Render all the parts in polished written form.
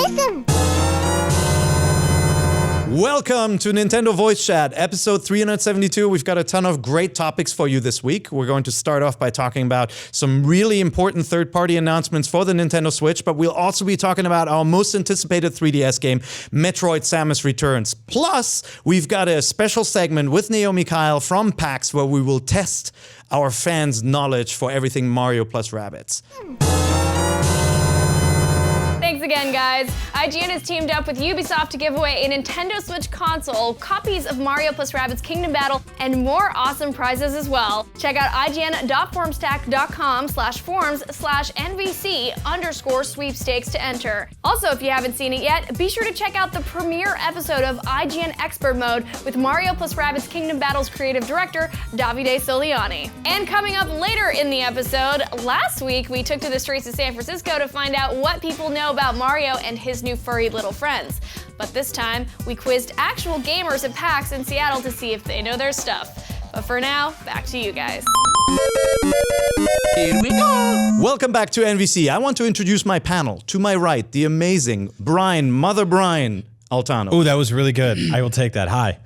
Listen. Welcome to Nintendo Voice Chat, episode 372. We've got a ton of great topics for you this week. We're going to start off by talking about some really important third-party announcements for the Nintendo Switch, but we'll also be talking about our most anticipated 3DS game, Metroid Samus Returns. Plus, we've got a special segment with Naomi Kyle from PAX where we will test our fans' knowledge for everything Mario plus Rabbids. Thanks again, guys. IGN has teamed up with Ubisoft to give away a Nintendo Switch console, copies of Mario plus Rabbids Kingdom Battle, and more awesome prizes as well. Check out ign.formstack.com/forums/NVC_sweepstakes to enter. Also, if you haven't seen it yet, be sure to check out the premiere episode of IGN Expert Mode with Mario plus Rabbids Kingdom Battle's creative director, Davide Soliani. And coming up later in the episode, last week we took to the streets of San Francisco to find out what people know about Mario and his new furry little friends. But this time, we quizzed actual gamers at PAX in Seattle to see if they know their stuff. But for now, back to you guys. Here we go. Welcome back to NVC. I want to introduce my panel. To my right, the amazing Brian Altano. Oh, that was really good. I will take that. Hi.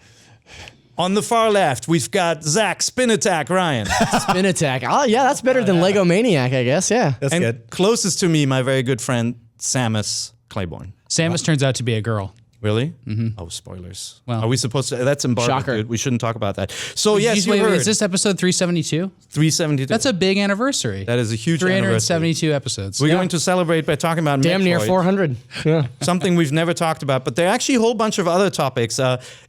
On the far left, we've got Zach Spin Attack Ryan. Spin Attack. Oh, yeah, that's better than Lego Maniac, I guess, yeah. That's good. Closest to me, my very good friend, Samus Claiborn. Samus turns out to be a girl. Really? Mm-hmm. Oh, spoilers. Well, are we supposed to? That's embargoed, shocker. dude. We shouldn't talk about that. So, yes, you wait, heard. is this episode 372? 372. That's a big anniversary. That is a huge anniversary. 372 episodes. We're going to celebrate by talking about Damn Metroid, near 400. Yeah. something we've never talked about. But there are actually a whole bunch of other topics.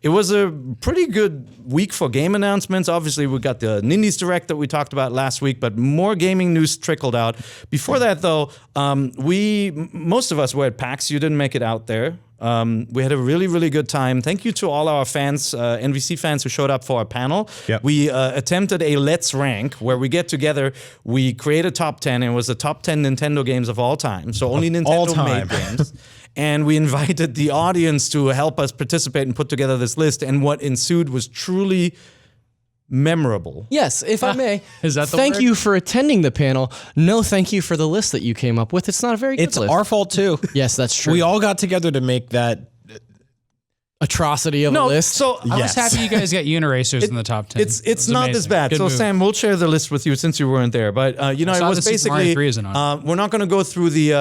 It was a pretty good week for game announcements. Obviously, we got the Nindies Direct that we talked about last week, but more gaming news trickled out. Before that, though, most of us were at PAX. You didn't make it out there. We had a really, really good time. Thank you to all our fans, NVC fans who showed up for our panel. Yep. We attempted a Let's Rank where we get together, we create a top 10, and it was the top 10 Nintendo games of all time. So only Nintendo-made games. And we invited the audience to help us participate and put together this list. And what ensued was truly memorable. Yes, if I may. Is that the Thank word? you for attending the panel. No, thank you for the list that you came up with. It's not a very good It's list. our fault, too. Yes, that's true. We all got together to make that. Atrocity of a list. So I was happy you guys got Uniracers in the top 10. It's It was not amazing. as bad. Good So move. Sam, we'll share the list with you since you weren't there. But it saw was the Super Mario basically 3 isn't on. we're not going to go through the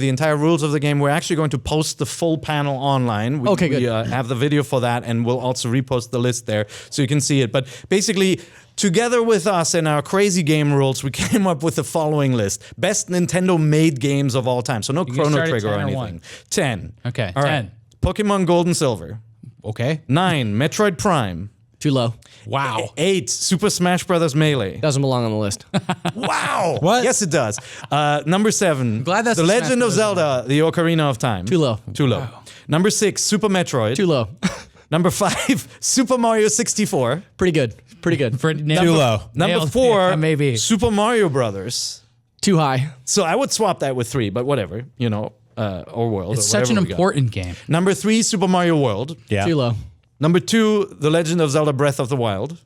entire rules of the game. We're actually going to post the full panel online. Okay, good. We have the video for that, and we'll also repost the list there so you can see it. But basically, together with us and our crazy game rules, we came up with the following list: best Nintendo-made games of all time. So no can Chrono start at Trigger or 10 or anything. 10. Okay, All 10. right. Pokemon Gold and Silver. Okay. 9. Metroid Prime. Too low. Wow. 8. Super Smash Bros. Melee. Doesn't belong on the list. Wow! What? Yes, it does. Number 7. glad that's The a Legend Smash of Zelda: The Ocarina of Time. Too low. Too low. Number 6. Super Metroid. Too low. Number 5. Super Mario 64. Pretty good. Pretty good. For Too low. Number Nailed- 4. yeah, maybe. Super Mario Brothers. Too high. So I would swap that with 3, but whatever. Or World. It's or such an whatever we got. important game. Number 3. Super Mario World. Yeah. Too low. Number 2. The Legend of Zelda: Breath of the Wild.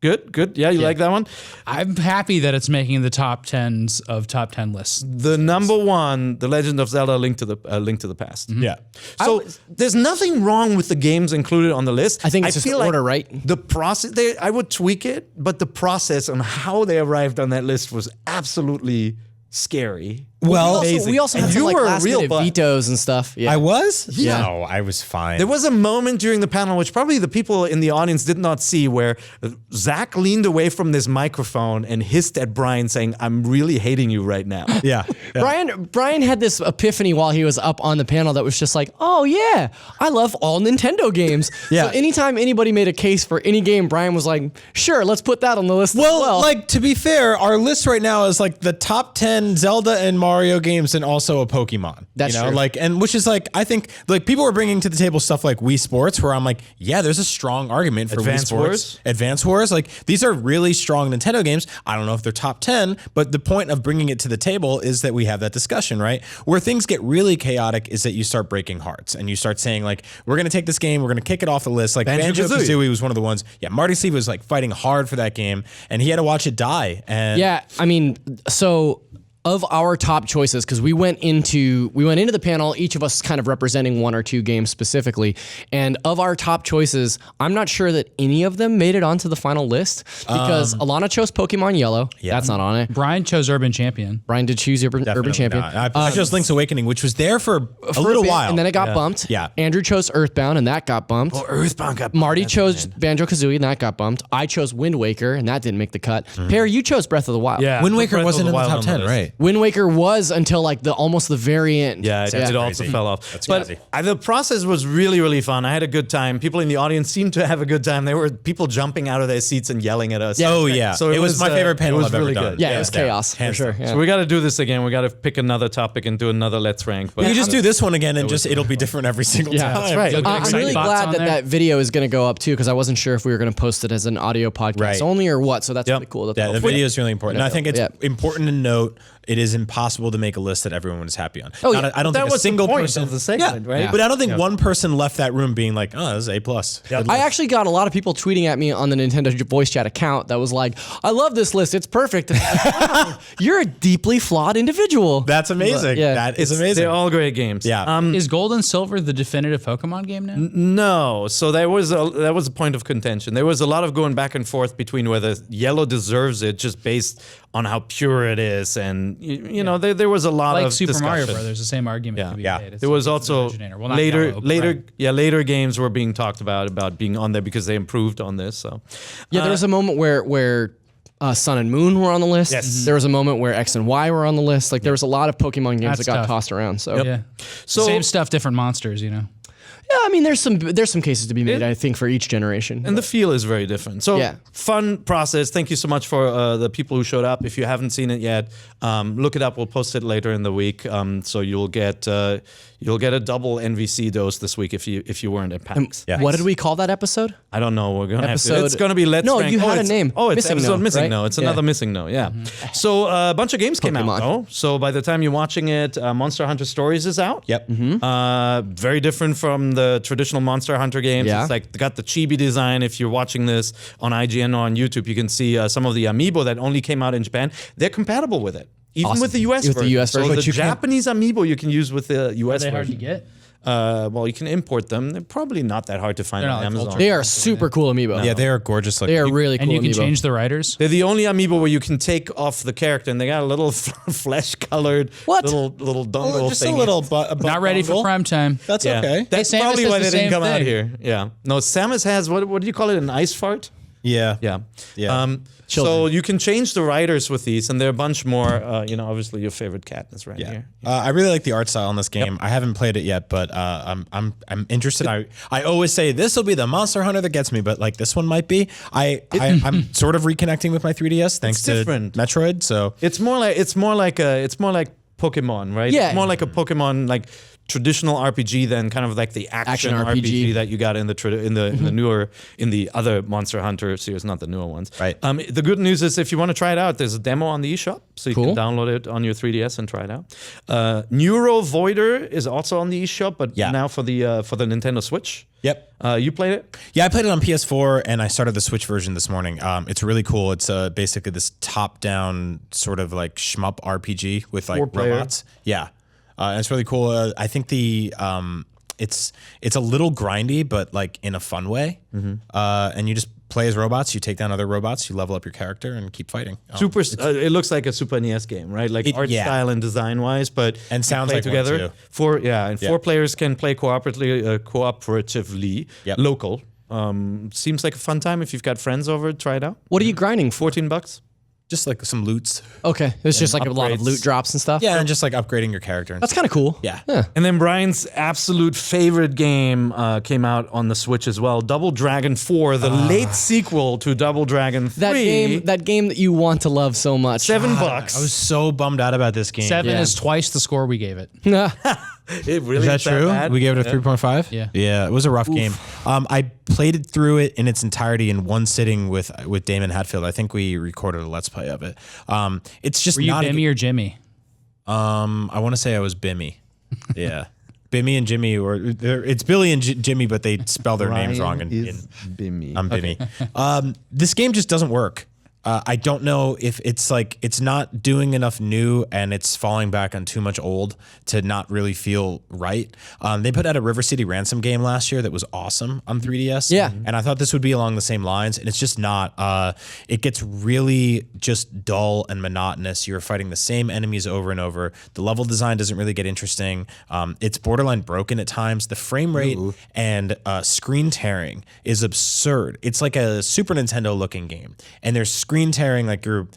Good. Yeah, you like that one? I'm happy that it's making the top 10s of top 10 lists. The number 1. The Legend of Zelda: Link to the Past. Yeah. So there's nothing wrong with the games included on the list. I think it's just feel order, like right? The process, I would tweak it, but the process on how they arrived on that list was absolutely scary. Well, We also And had you some like were a last real minute butt. vetoes and stuff. Yeah. I was? Yeah. No, I was fine. There was a moment during the panel, which probably the people in the audience did not see, where Zach leaned away from this microphone and hissed at Brian saying, "I'm really hating you right now." Yeah. Brian had this epiphany while he was up on the panel that was just like, oh yeah, I love all Nintendo games. Yeah. So anytime anybody made a case for any game, Brian was like, sure, let's put that on the list as well. Like, to be fair, our list right now is like the top 10 Zelda and Mario games and also a Pokemon. That's true. Like, and which is like, I think like people were bringing to the table stuff like Wii Sports, where I'm like, yeah, there's a strong argument for Advance Wii Sports. Wars? Advance Wars. Like, these are really strong Nintendo games. I don't know if they're top 10, but the point of bringing it to the table is that we have that discussion, right? Where things get really chaotic is that you start breaking hearts and you start saying like, we're going to take this game, we're going to kick it off the list. Like Banjo-Kazooie was one of the ones. Yeah, Marty Sleeve was like fighting hard for that game and he had to watch it die. And yeah, I mean, so of our top choices, because we went into the panel, each of us kind of representing one or two games specifically, and of our top choices, I'm not sure that any of them made it onto the final list because Alana chose Pokemon Yellow. Yeah. That's not on it. Brian chose Urban Champion. Brian did choose Urban Champion. I chose Link's Awakening, which was there for a little while, and then it got bumped. Yeah. Andrew chose Earthbound, and that got bumped. Earthbound got Marty chose Banjo-Kazooie, and that got bumped. I chose Wind Waker, and that didn't make the cut. Pear, you chose Breath of the Wild. Yeah, Wind Waker Breath of wasn't in the Wild top on 10, list. right? Wind Waker was until like almost the very end. Yeah, So, it also crazy. fell off. That's but crazy. the process was really, really fun. I had a good time. People in the audience seemed to have a good time. There were people jumping out of their seats and yelling at us. Oh yeah. So it was my favorite panel it was I've really ever good. done. Yeah, it was chaos for Hands sure. down. Yeah. So we got to do this again. We got to pick another topic and do another Let's Rank. But You just do this one again, and it'll be different every single time. that's right. You'll get I'm excited really bots glad on that there. that video is going to go up too, because I wasn't sure if we were going to post it as an audio podcast Right. only or what. So that's Yep. really cool. That Yeah, the they'll- video is really important. And I think it's Yeah. important to note it is impossible to make a list that everyone is happy on. Oh, yeah. I don't that think was a single the point person of the segment, right? Yeah. But I don't think one person left that room being like, "Oh, this is A+." I actually got a lot of people tweeting at me on the Nintendo voice chat account that was like, "I love this list. It's perfect." And I'm like, wow, you're a deeply flawed individual. That's amazing. Yeah. That is amazing. They're all great games. Yeah. Is Gold and Silver the definitive Pokemon game now? No, so that was a point of contention. There was a lot of going back and forth between whether Yellow deserves it just based on how pure it is, and you know there was a lot Like of Super Mario discussion. Brothers, the same argument could be Yeah. made. It's There was like it's the also originator. Well, not later Yellow, Red. later games were being talked about being on there because they improved on this. So Yeah, there was a moment where Sun and Moon were on the list. Yes. There was a moment where X and Y were on the list. Like there was a lot of Pokemon games That's that got tough. tossed around. So Yeah. So- Same stuff, different monsters, you know. yeah, I mean, there's some cases to be made. I think for each generation. and the feel is very different. So Yeah. fun process. Thank you so much for the people who showed up. If you haven't seen it yet, look it up. We'll post it later in the week. So you'll get a double NVC dose this week if you weren't at PAX. Yeah. What did we call that episode? I don't know. We're gonna have to. Episode- It's gonna be Let's No, Rank. you had a it's- name. Oh, it's Missing episode No, Missing right? No. It's Yeah. another Missing No. Yeah. So a bunch of games came out Pokemon. though. So by the time you're watching it, Monster Hunter Stories is out. Yep. Very different from the traditional Monster Hunter games. Yeah. It's like got the chibi design. If you're watching this on IGN or on YouTube, you can see some of the amiibo that only came out in Japan. They're compatible with it. Even Awesome. with the US With the version. US version. So But the you can't- Japanese amiibo you can use with the Are US they hard to version. get? Well, you can import them. They're probably not that hard to find They're on not like Amazon. Ultra. They are super cool amiibo. Yeah, they are gorgeous looking. They are really cool And you can amiibo. change the writers? They're the only amiibo where you can take off the character, and they got a little flesh-colored What? little dongle just thing. a little Not ready for prime time. That's Yeah. okay. That's Hey, Samus probably has why the they didn't same come out thing. here. Yeah. No, Samus has what do you call it? An ice fart? Yeah. Yeah. Yeah. So Children. you can change the riders with these, and there are a bunch more. Obviously your favorite cat is right Yeah. here. I really like the art style in this game. I haven't played it yet, but I'm interested. I always say this will be the Monster Hunter that gets me, but like this one might be. I'm sort of reconnecting with my 3DS thanks It's to different. Metroid. So It's more like Pokemon, right? Yeah. It's more like a Pokemon like traditional RPG than kind of like the action, Action RPG. RPG. that you got in the other Monster Hunter series, not the newer ones. Right. The good news is if you want to try it out, there's a demo on the eShop, so you Cool. can download it on your 3DS and try it out. Neuro Voider is also on the eShop, but Yeah. now for the Nintendo Switch. yep. You played it? Yeah, I played it on PS4 and I started the Switch version this morning. It's really cool. It's basically this top-down sort of like shmup RPG with like 4-player. robots. Yeah, and it's really cool. I think it's a little grindy, but like in a fun way. And you just play as robots. You take down other robots. You level up your character and keep fighting. It looks like a Super NES game, right? Like art yeah. style and design wise, but And you sounds play like one, together. too. Four players can play cooperatively, Yep. local. Seems like a fun time if you've got friends over. Try it out. What are you grinding for? $14. Just like some loots. Okay, it's just like a lot of upgrades. loot drops and stuff. Yeah, and just like upgrading your character. That's kind of cool. yeah. And then Brian's absolute favorite game came out on the Switch as well. Double Dragon 4, the late sequel to Double Dragon 3. That game that you want to love so much. $7. I was so bummed out about this game. 7 Yeah. is twice the score we gave it. It really Is that true? bad? We gave it a 3.5? Yeah. Yeah, it was a rough game. I played it through it in its entirety in one sitting with Damon Hatfield. I think we recorded a Let's Play of it. It's just Were you not Bimmy or Jimmy? I want to say I was Bimmy. Yeah. Bimmy and Jimmy, it's Billy and Jimmy, but they spell their names wrong. Bimmy. I'm Bimmy. This game just doesn't work. I don't know if it's not doing enough new and it's falling back on too much old to not really feel right. They put out a River City Ransom game last year that was awesome on 3DS. Yeah. And I thought this would be along the same lines, and it's just not. It gets really just dull and monotonous. You're fighting the same enemies over and over. The level design doesn't really get interesting. It's borderline broken at times. The frame rate and screen tearing is absurd. It's like a Super Nintendo looking game, and there's screen tearing like you're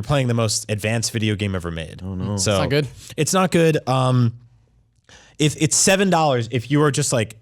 playing the most advanced video game ever made. Oh no, so It's not good? It's not good. If it's $7, if you are just like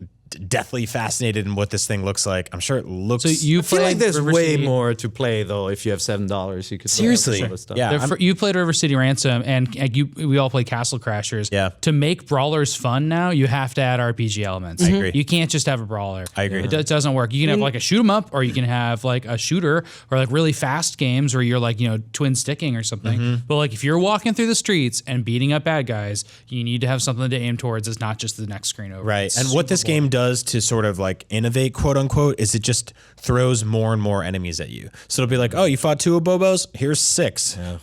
deathly fascinated in what this thing looks like, I'm sure it looks. So you I feel like played there's River way City- more to play though. If you have $7, you could play Seriously. all this stuff. Yeah. You played River City Ransom, and we all play Castle Crashers. Yeah. To make brawlers fun now, you have to add RPG elements. I agree. You can't just have a brawler. I agree. It doesn't work. You can have like a shoot 'em up, or you can have like a shooter, or like really fast games where you're like twin sticking or something. But like if you're walking through the streets and beating up bad guys, you need to have something to aim towards. It's not just the next screen over. Right. It's And what this game does to sort of like innovate, quote unquote, is it just throws more and more enemies at you. So it'll be like, oh, you fought 2 Abobos? Here's 6. Yeah.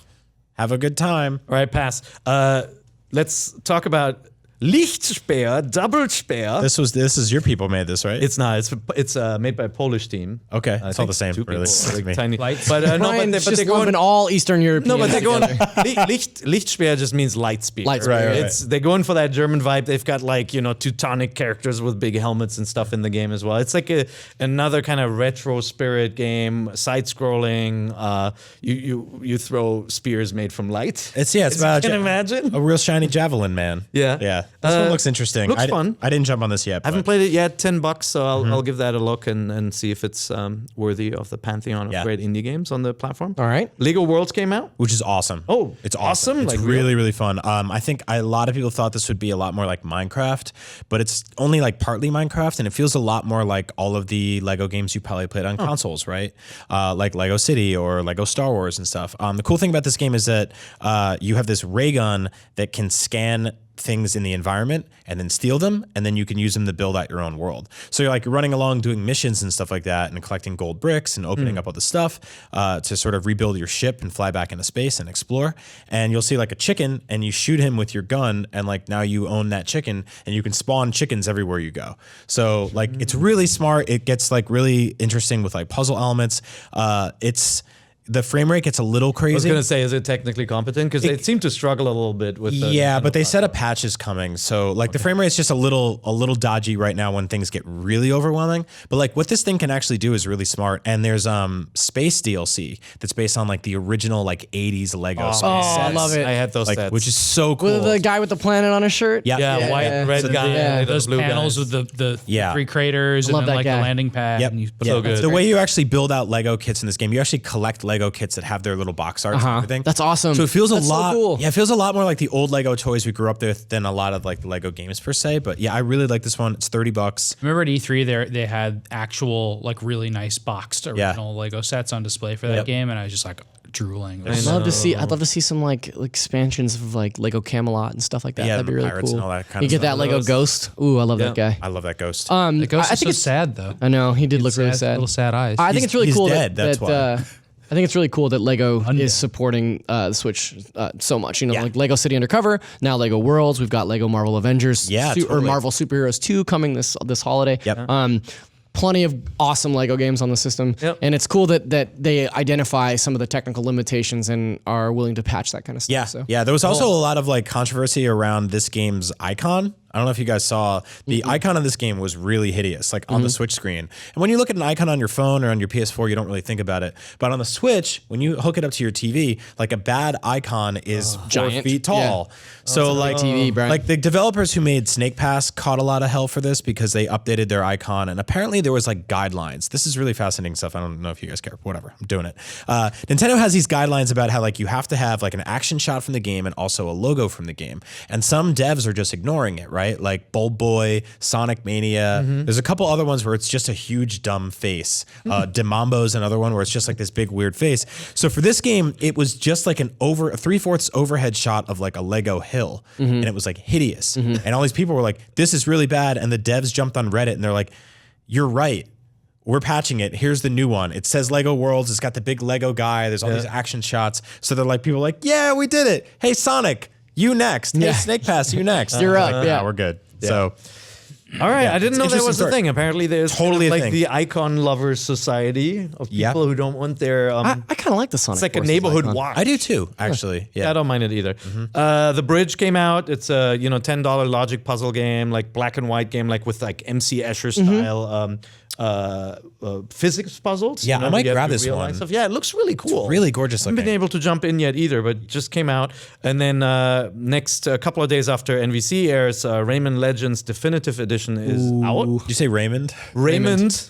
Have a good time. All right, pass. Let's talk about Lichtspeer, Double Speer. This is your people made this, right? It's not. It's made by a Polish team. Okay, I it's all think the same, two really. people, like Me. tiny. Lights. But no, Brian's but just they're going. lumping all Eastern European. No, but they're going. together. Lichtspeer just means light spear. Light spear, right. They're going for that German vibe. They've got like Teutonic characters with big helmets and stuff in the game as well. It's like another kind of retro spirit game, side scrolling. You throw spears made from light. It's about Can you imagine? a real shiny javelin man. Yeah. Yeah. This one looks interesting. looks fun. I didn't jump on this yet. I haven't but- played it yet. $10, so I'll give that a look and see if it's worthy of the pantheon of Yeah. great indie games on the platform. All right. Lego Worlds came out. Which is awesome. Oh, it's awesome? awesome. It's Like really, really fun. I think a lot of people thought this would be a lot more like Minecraft, but it's only like partly Minecraft, and it feels a lot more like all of the Lego games you probably played on consoles, right? Like Lego City or Lego Star Wars and stuff. The cool thing about this game is that you have this ray gun that can scan things in the environment and then steal them, and then you can use them to build out your own world. So you're like running along doing missions and stuff like that and collecting gold bricks and opening up all the stuff to sort of rebuild your ship and fly back into space and explore. And you'll see like a chicken and you shoot him with your gun, and like now you own that chicken and you can spawn chickens everywhere you go. So like it's really smart. It gets like really interesting with like puzzle elements. The frame rate gets a little I was crazy. going to say, is it technically competent? Because they seem to struggle a little bit with the Yeah, Nintendo but they said a platform. patch is coming. So like the frame rate's just a little dodgy right now when things get really overwhelming. But like what this thing can actually do is really smart. And there's space DLC that's based on like the original like 80s Lego space I sets. love it. I had those Like, sets. which is so cool. With the guy with the planet on his shirt. yeah, yeah, white and red So guy. yeah, Those blue panels guys. with the Yeah. 3 craters and Love then that like guy. the landing pad. Yep. And you put Yeah. so good. The way you actually build out Lego kits in this game, you actually collect Lego kits that have their little box arts and everything. That's awesome. So it feels That's a so lot. cool. Yeah, it feels a lot more like the old Lego toys we grew up with than a lot of like the Lego games per se. But yeah, I really like this one. It's $30. Remember at E3 they had actual like really nice boxed original Lego sets on display for that Yep. game, and I was just like drooling. It was I'd love to see some like expansions of like Lego Camelot and stuff like that. Yeah, That'd be the really pirates cool. and all that kind you of get stuff. that Lego Ghost. Ooh, I love that guy. I love that ghost. The ghost I is think so it's sad though. I know he did look really sad. Little sad eyes. I think it's really he's cool dead, that, that's that why. I think it's really cool that Lego is supporting the Switch so much. You know, Yeah. like Lego City Undercover, now Lego Worlds. We've got Lego Marvel Avengers, Yeah, or totally. Marvel Superheroes 2 coming this holiday. Yep. Plenty of awesome Lego games on the system, Yep. and it's cool that they identify some of the technical limitations and are willing to patch that kind of stuff. Yeah, So. yeah. There was also a lot of like controversy around this game's icon. I don't know if you guys saw the icon of this game was really hideous, like on the Switch screen. And when you look at an icon on your phone or on your PS4, you don't really think about it. But on the Switch, when you hook it up to your TV, like a bad icon is 4 Giant. feet tall. Yeah. So like TV, Brian. like the developers who made Snake Pass caught a lot of hell for this because they updated their icon, and apparently there was like guidelines. This is really fascinating stuff. I don't know if you guys care. Whatever, I'm doing it. Nintendo has these guidelines about how like you have to have like an action shot from the game and also a logo from the game, and some devs are just ignoring it, right? Like Bulb Boy, Sonic Mania. There's a couple other ones where it's just a huge dumb face. Demambo's another one where it's just like this big weird face. So for this game, it was just like a 3/4 overhead shot of like a Lego hill, and it was like hideous. And all these people were like, "This is really bad." And the devs jumped on Reddit and they're like, "You're right. we're patching it. Here's the new one. It says Lego Worlds. It's got the big Lego guy. There's all these action shots. So they're like, people are like, yeah, we did it. Hey, Sonic, you next. Hey, Snake Pass, you next. You're up. Like, Yeah, we're good. Yeah. So All right, I didn't know that interesting was a story. thing. Apparently, there's Totally a like thing. the icon lovers society of people who don't want their. I kind of like the Sonic. It's like a Forces neighborhood icon. watch. I do too, actually. Yeah. I don't mind it either. The Bridge came out. It's a $10 logic puzzle game, like black and white game, like with like MC Escher style physics puzzles. Yeah, I might you have grab to this realize one. Stuff. Yeah, it looks really cool. really gorgeous I haven't been looking. able to jump in yet either, but just came out. And then next couple of days after NVC airs, Rayman Legends Definitive Edition is out. Did you say Raymond? Raymond.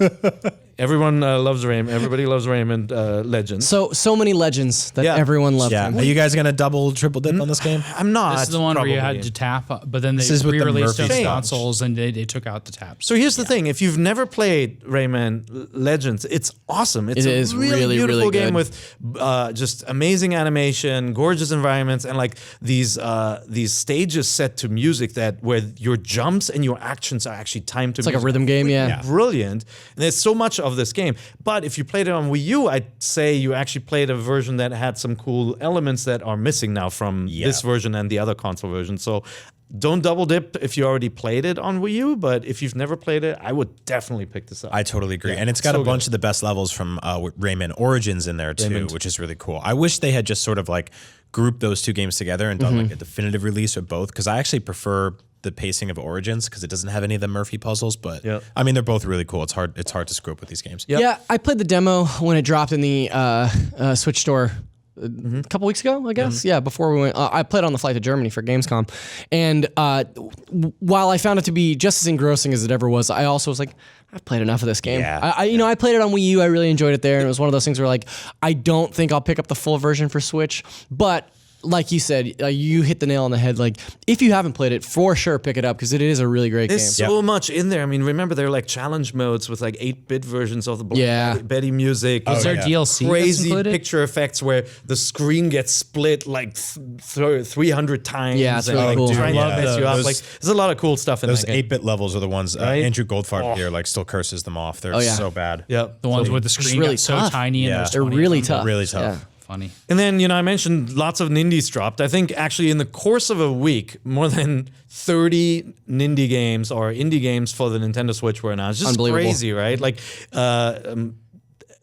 Everyone loves Raymond. Everybody loves Raymond Legends. So many legends that Yeah. everyone loved. Yeah. him. Are you guys going to double, triple dip on this game? I'm not. This is the one where you had probably. to tap, but then they is with the re-released it on Murphy consoles and they took out the taps. So here's the thing: if you've never played Rayman Legends, it's awesome. It's It a is really beautiful really game good. with just amazing animation, gorgeous environments, and like these stages set to music where your jumps and your actions are actually timed to. It's like a rhythm game. Yeah. Brilliant. And there's so much of this game. But if you played it on Wii U, I'd say you actually played a version that had some cool elements that are missing now from this version and the other console version. So don't double dip if you already played it on Wii U, but if you've never played it, I would definitely pick this up. I totally agree. And it's got so a bunch of the best levels from Rayman Origins in there too, which is really cool. I wish they had just sort of like grouped those two games together and done like a definitive release of both, because I actually prefer the pacing of Origins because it doesn't have any of the Murphy puzzles, but I mean, they're both really cool. It's hard to screw up with these games. Yeah, I played the demo when it dropped in the Switch store a couple weeks ago, I guess. Yeah, before we went. I played on the flight to Germany for Gamescom. And while I found it to be just as engrossing as it ever was, I also was like, I've played enough of this game. Yeah. I played it on Wii U. I really enjoyed it there. And it was one of those things where like, I don't think I'll pick up the full version for Switch, but like you said, you hit the nail on the head. Like, if you haven't played it, for sure pick it up because it is a really great There's game. so much in there. I mean, remember there are like challenge modes with like 8-bit versions of the Black Betty music. Was there DLC that's crazy included? picture effects where the screen gets split like 300 times. Yeah, it's and, really like, cool. trying I love to mess you up. those. Like, there's a lot of cool stuff in Those that game. 8-bit levels are the ones Right? Andrew Goldfarb here like still curses them off. They're yeah. so bad. Yeah. The ones where the screen really got so tough. tiny and Yeah. there's They're 20 really of them. tough. Really tough. Yeah. Funny. And then, I mentioned lots of Nindies dropped. I think actually in the course of a week, more than 30 Nindy games or indie games for the Nintendo Switch were announced. Just Unbelievable. crazy, right? Like,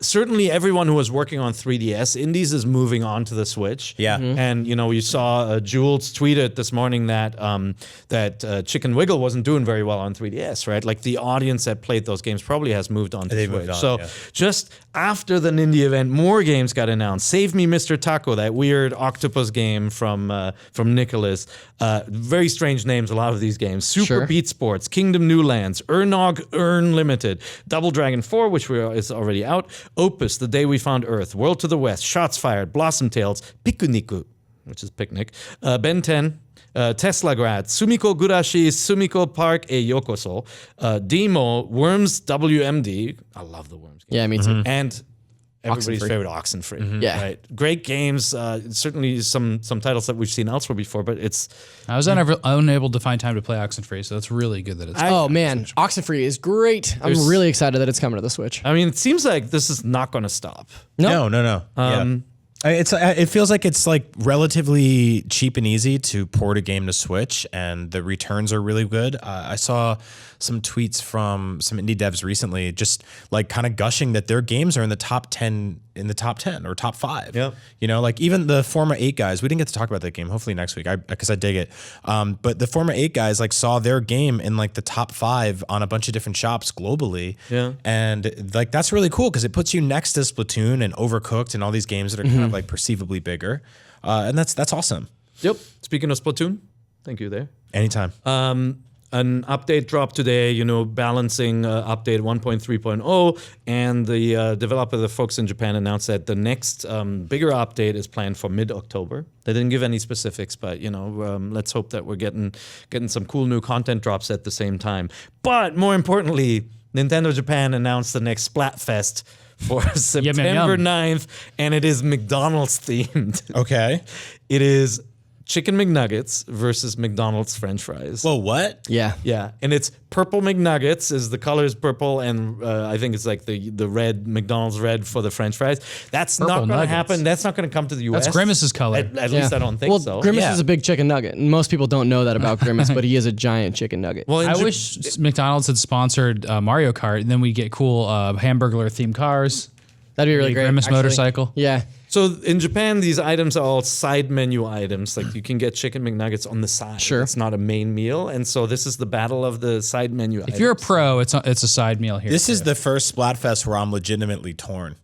certainly everyone who was working on 3DS indies is moving on to the Switch. Yeah. And, you saw Jules tweeted this morning that Chicken Wiggle wasn't doing very well on 3DS, right? Like the audience that played those games probably has moved on to They've Switch. moved on, So yeah. just after the Nindy event, more games got announced. Save Me, Mr. Taco, that weird octopus game from Nicholas. Very strange names, a lot of these games. Super Sure. Beat Sports, Kingdom New Lands, Ernog Earn Limited, Double Dragon 4, which is already out, Opus, The Day We Found Earth, World to the West, Shots Fired, Blossom Tales, Pikuniku, which is picnic, Ben 10, Tesla Grad, Sumiko Gurashi, Sumiko Park e Yokoso, Demo, Worms WMD. I love the Worms game. Yeah, me too. And everybody's Oxenfree. favorite Oxenfree. Yeah. Right. Great games. Certainly some titles that we've seen elsewhere before, but it's I was unable to find time to play Oxenfree, so that's really good that it's. Oh man, Oxenfree is great. I'm really excited that it's coming to the Switch. I mean, it seems like this is not going to stop. No. Yeah. It feels like it's like relatively cheap and easy to port a game to Switch, and the returns are really good. I saw some tweets from some indie devs recently, just like kind of gushing that their games are in the top 10 or top 5. Yeah. Like even the Forma 8 guys. We didn't get to talk about that game. Hopefully next week, because I dig it. But the Forma 8 guys like saw their game in like the top 5 on a bunch of different shops globally. Yeah. And like that's really cool because it puts you next to Splatoon and Overcooked and all these games that are kind of like perceivably bigger. And that's awesome. Yep. Speaking of Splatoon, thank you there. Anytime. An update dropped today, balancing update 1.3.0, and the developer, the folks in Japan, announced that the next bigger update is planned for mid-October. They didn't give any specifics, but let's hope that we're getting some cool new content drops at the same time. But more importantly, Nintendo Japan announced the next Splatfest for September 9th, and it is McDonald's themed. Okay. It is chicken McNuggets versus McDonald's French fries. Whoa, what? Yeah. Yeah, and it's purple McNuggets. Is the color is purple, and I think it's like the red McDonald's red for the French fries. That's Purple not going to nuggets. happen. That's not going to come to the U.S. That's Grimace's color. At least I don't think well, so. Grimace Yeah. is a big chicken nugget. And most people don't know that about Grimace, but he is a giant chicken nugget. Well, in I Jap- wish McDonald's had sponsored Mario Kart, and then we get cool Hamburglar themed cars. That'd be really great. Grimace actually. motorcycle. Yeah. So in Japan, these items are all side menu items. Like you can get chicken McNuggets on the side. Sure. It's not a main meal, and so this is the battle of the side menu. If you're a pro, it's a side meal here. This is the first Splatfest where I'm legitimately torn.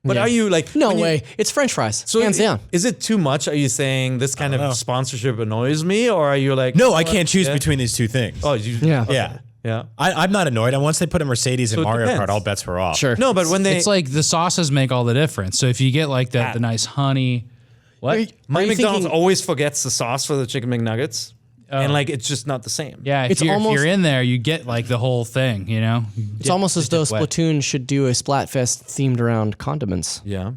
but are you like No when you- way. It's French fries. So hands down. Is it too much? Are you saying this kind of sponsorship annoys me, or are you like No, I can't choose Yeah. between these two things. Oh, you, Yeah. okay. Yeah. Yeah. I'm not annoyed. And once they put a Mercedes in So it Mario depends. Kart, all bets were off. Sure. No, but when they It's like the sauces make all the difference. So if you get like the nice honey, what? my Are you McDonald's thinking- always forgets the sauce for the chicken McNuggets, and like it's just not the same. Yeah, if It's you're, almost- if you're in there, you get like the whole thing. You know, It's almost as though wet. Splatoon should do a Splatfest themed around condiments. Yeah.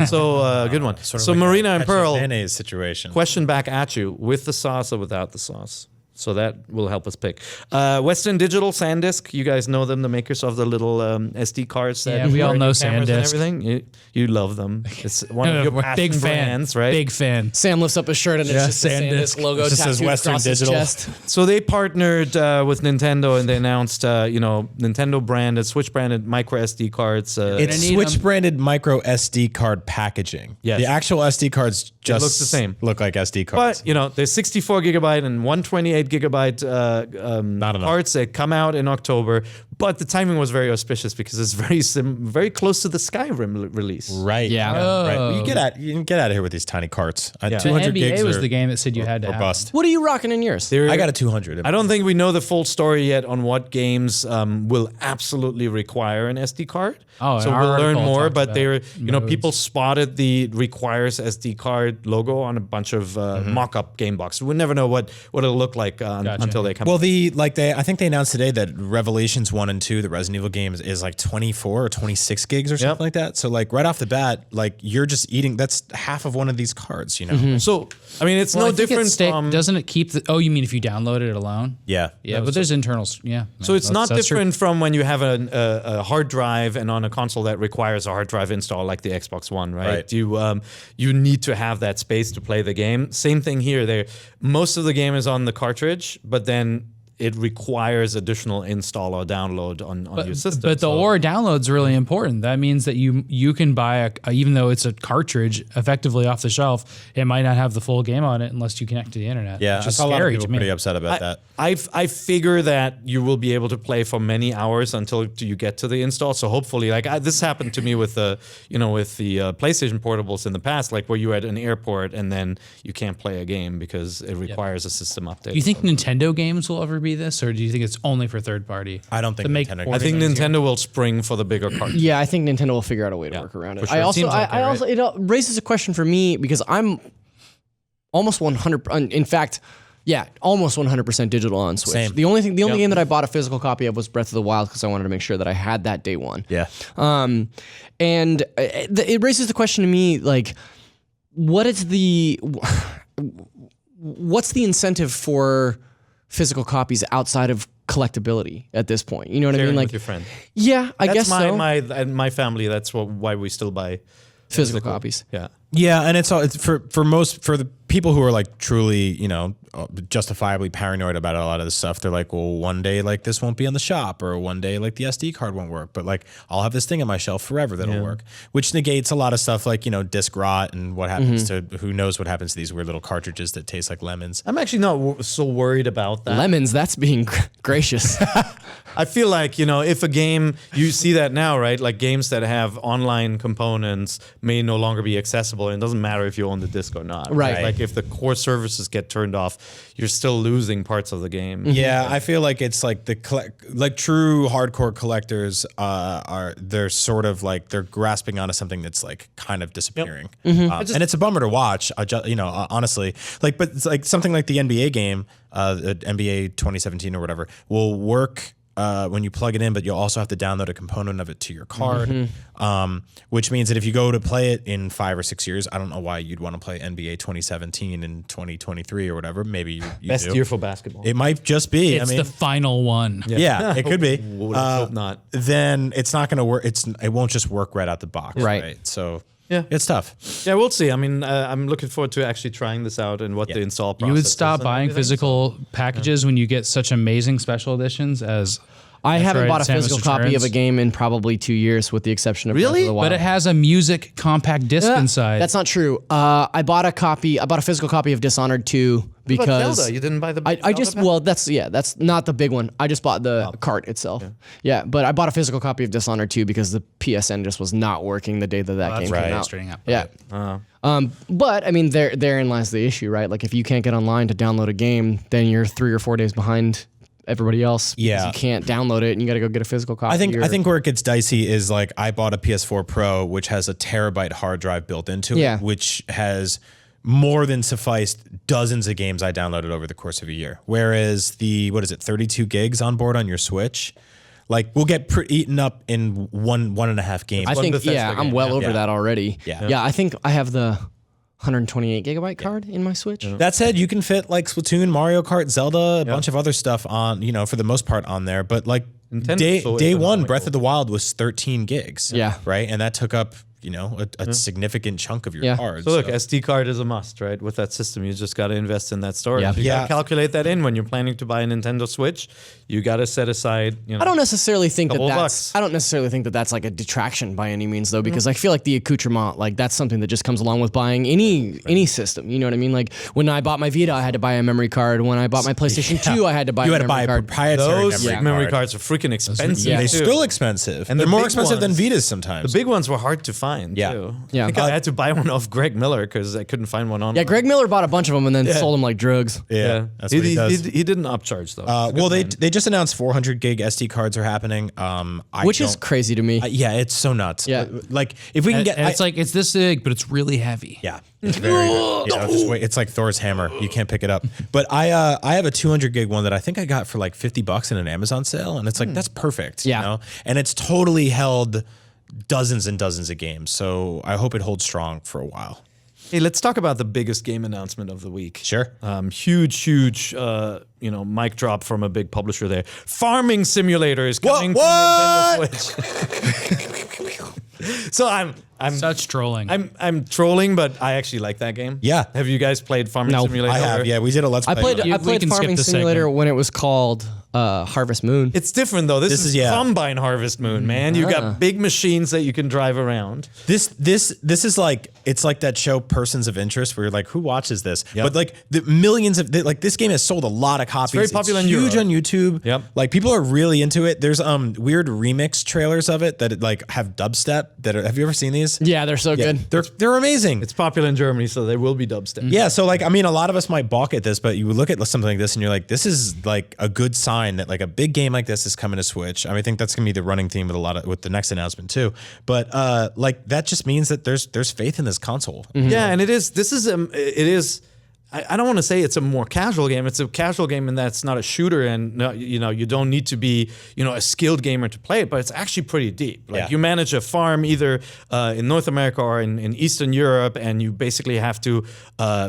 So good one. Sort of So like a Marina and ketchup Pearl, mayonnaise situation. question back at you: with the sauce or without the sauce? So that will help us pick. Western Digital, SanDisk. You guys know them, the makers of the little SD cards. That Yeah, we you all wear in know your cameras and SanDisk. everything. You love them. It's one of your passion big fan, brands, right? Big fan. Sam lifts up his shirt and Yeah, it's just the SanDisk. SanDisk logo It just says tattooed Western across his Digital. chest. So they partnered with Nintendo, and they announced, Nintendo branded, Switch branded micro SD cards. It's I need Switch branded micro SD card packaging. Yes. The actual SD cards just looks the same. Look like SD cards. But there's 64 gigabyte and 128 gigabyte Not enough. cards that come out in October. But the timing was very auspicious because it's very close to the Skyrim release. Right. Yeah. Right. Oh. Well, you can get out of here with these tiny carts. Yeah. 200 The gigs NBA was or- the game that said you had to or have bust. What are you rocking in yours? There- I got a 200. I don't think we know the full story yet on what games will absolutely require an SD card. Oh, so our we'll learn article more. talked But about they're, modes. people spotted the requires SD card logo on a bunch of mock-up game boxes. We'll never know what it'll look like until they come. Well, I think they announced today that Revelations 1 and 2, the Resident Evil games, is like 24 or 26 gigs or something like that. So like right off the bat, like you're just eating. That's half of one of these cards, you know. So I mean, it's Well, no I think different from. doesn't it keep the? Oh, you mean if you download it alone? Yeah. Yeah, but there's internals. Yeah. So it's not that's true. different from when you have a hard drive and on a console that requires a hard drive install like the Xbox One, right? Right. You need to have that space to play the game. Same thing here. Most of the game is on the cartridge, but then it requires additional install or download on your system. But the So- OR download's really important. That means that you can buy even though it's a cartridge effectively off the shelf, it might not have the full game on it unless you connect to the internet. Yeah. which I is saw a lot of scary people to me. pretty upset about that. I figure that you will be able to play for many hours until you get to the install. So hopefully, this happened to me with the PlayStation portables in the past, like where you're at an airport and then you can't play a game because it requires a system update. Do you think Nintendo games will ever be this, or do you think it's only for third party? I don't think To make Nintendo. porting I think easier? Nintendo will spring for the bigger cartridge. Yeah, I think Nintendo will figure out a way to work around it. for sure. I also, Seems like I it, also, it raises a question for me because I'm almost 100. In fact, yeah, almost 100% digital on Switch. Same. The only game that I bought a physical copy of was Breath of the Wild because I wanted to make sure that I had that day one. Yeah. And it raises the question to me, like, what's the incentive for physical copies outside of collectability at this point? You know what I Sharing mean? Like, with your friend. yeah, I guess so. my family. That's why we still buy Physical copies. Yeah. Yeah, and it's for the people who are like truly, justifiably paranoid about a lot of this stuff. They're like, well, one day like this won't be on the shop, or one day like the SD card won't work, but like I'll have this thing on my shelf forever that'll work, which negates a lot of stuff like disk rot and what happens to who knows what happens to these weird little cartridges that taste like lemons. I'm actually not so worried about that. Lemons, that's being gracious. I feel like, if a game, you see that now, right? Like games that have online components may no longer be accessible. And it doesn't matter if you own the disc or not. Right. Like if the core services get turned off, you're still losing parts of the game. Yeah, I feel like it's like like true hardcore collectors they're sort of like they're grasping onto something that's like kind of disappearing, and it's a bummer to watch. Honestly, but it's like something like the NBA game, NBA 2017 or whatever, will work when you plug it in, but you'll also have to download a component of it to your card, which means that if you go to play it in 5 or 6 years, I don't know why you'd want to play NBA 2017 and 2023 or whatever. Maybe you Best do. year for basketball. It might just be. It's the final one. Yeah, it could be. Would hope not. Then it's not going to work. It won't just work right out the box. Right. So Yeah. it's tough. Yeah, we'll see. I mean, I'm looking forward to actually trying this out and what the install process You would is stop and buying everything. physical packages when you get such amazing special editions as I haven't Metroid, bought a Samus physical copy of Returns. a game in probably 2 years, with the exception of Breath of the Wild. But it has a music compact disc inside. That's not true. I bought a physical copy of Dishonored 2 What about because Zelda? You didn't buy the I Zelda just pack? that's not the big one. I just bought the cart itself. Yeah, but I bought a physical copy of Dishonored 2 because the PSN just was not working the day that game came out. frustrating. Yeah. But I mean, therein lies the issue, right? Like, if you can't get online to download a game, then you're 3 or 4 days behind everybody else. Because Yeah. you can't download it, and you got to go get a physical copy. I think where it gets dicey is like I bought a PS4 Pro, which has a terabyte hard drive built into Yeah. it, which has more than sufficed dozens of games I downloaded over the course of a year. Whereas the 32 gigs on board on your Switch, like will get eaten up in one and a half games. I think Bethesda I'm game, well over Yeah. that already. Yeah. I think I have the 128 gigabyte card in my Switch. That said, you can fit like Splatoon, Mario Kart, Zelda, a bunch of other stuff on, for the most part on there. But like day one, economical. Breath of the Wild was 13 gigs. Yeah. Right. And that took up, a significant chunk of your Yeah. card. So look, SD card is a must, right? With that system, you just got to invest in that storage. Yeah. You got Yeah. to calculate that in when you're planning to buy a Nintendo Switch. You got to set aside. I don't necessarily think Couple that's. bucks. I don't necessarily think that that's like a detraction by any means, though, because I feel like the accoutrement, like that's something that just comes along with buying any system. You know what I mean? Like when I bought my Vita, I had to buy a memory card. When I bought my PlayStation 2, I had to buy You a had to memory buy a card. proprietary Those memory, memory card. cards are freaking expensive. Yeah. They're too. still expensive. And they're the more big expensive than ones- Vitas sometimes. The big ones were hard to find. Yeah. Too. Yeah. I think I had to buy one off Greg Miller because I couldn't find one on. Yeah, Greg Miller bought a bunch of them and then sold them like drugs. yeah, that's what he does. He didn't upcharge though. Well, they just announced 400 gig SD cards are happening. Which is crazy to me. yeah, it's so nuts. Yeah. Like if we can get, and it's like it's this big, but it's really heavy. yeah, it's very. Just wait. It's like Thor's hammer. You can't pick it up. But I have a 200 gig one that I think I got for like $50 in an Amazon sale, and it's like that's perfect. Yeah. And it's totally held dozens and dozens of games. So I hope it holds strong for a while. Hey, let's talk about the biggest game announcement of the week. Sure. Huge, mic drop from a big publisher there. Farming Simulator is coming What? to Nintendo Switch. So I'm Such trolling. I'm trolling, but I actually like that game. Yeah. Have you guys played Farming No. Simulator? I have. Yeah, we did a let's play. I played we can skip Farming the Simulator segment. when it was called Harvest Moon. It's different though. This is is- yeah. Combine Harvest Moon, man. You got big machines that you can drive around. This is like it's like that show Persons of Interest where you're like, who watches this? But like the millions of like this game has sold a lot of copies. very popular in huge Europe. on YouTube. Yep. Like people are really into it. There's weird remix trailers of it that like have dubstep that are, have you ever seen these? Yeah, they're so good. They're amazing. It's popular in Germany, so there will be dubstep. Yeah, so like I mean, a lot of us might balk at this, but you look at something like this and you're like, this is like a good sign that like a big game like this is coming to Switch. I mean, I think that's gonna be the running theme with the next announcement too. But like that just means that there's faith in this console. Yeah, and it is. I don't want to say it's a more casual game. It's a casual game in that it's not a shooter, and you don't need to be a skilled gamer to play it. But it's actually pretty deep. Like Yeah. you manage a farm either in North America or in Eastern Europe, and you basically have to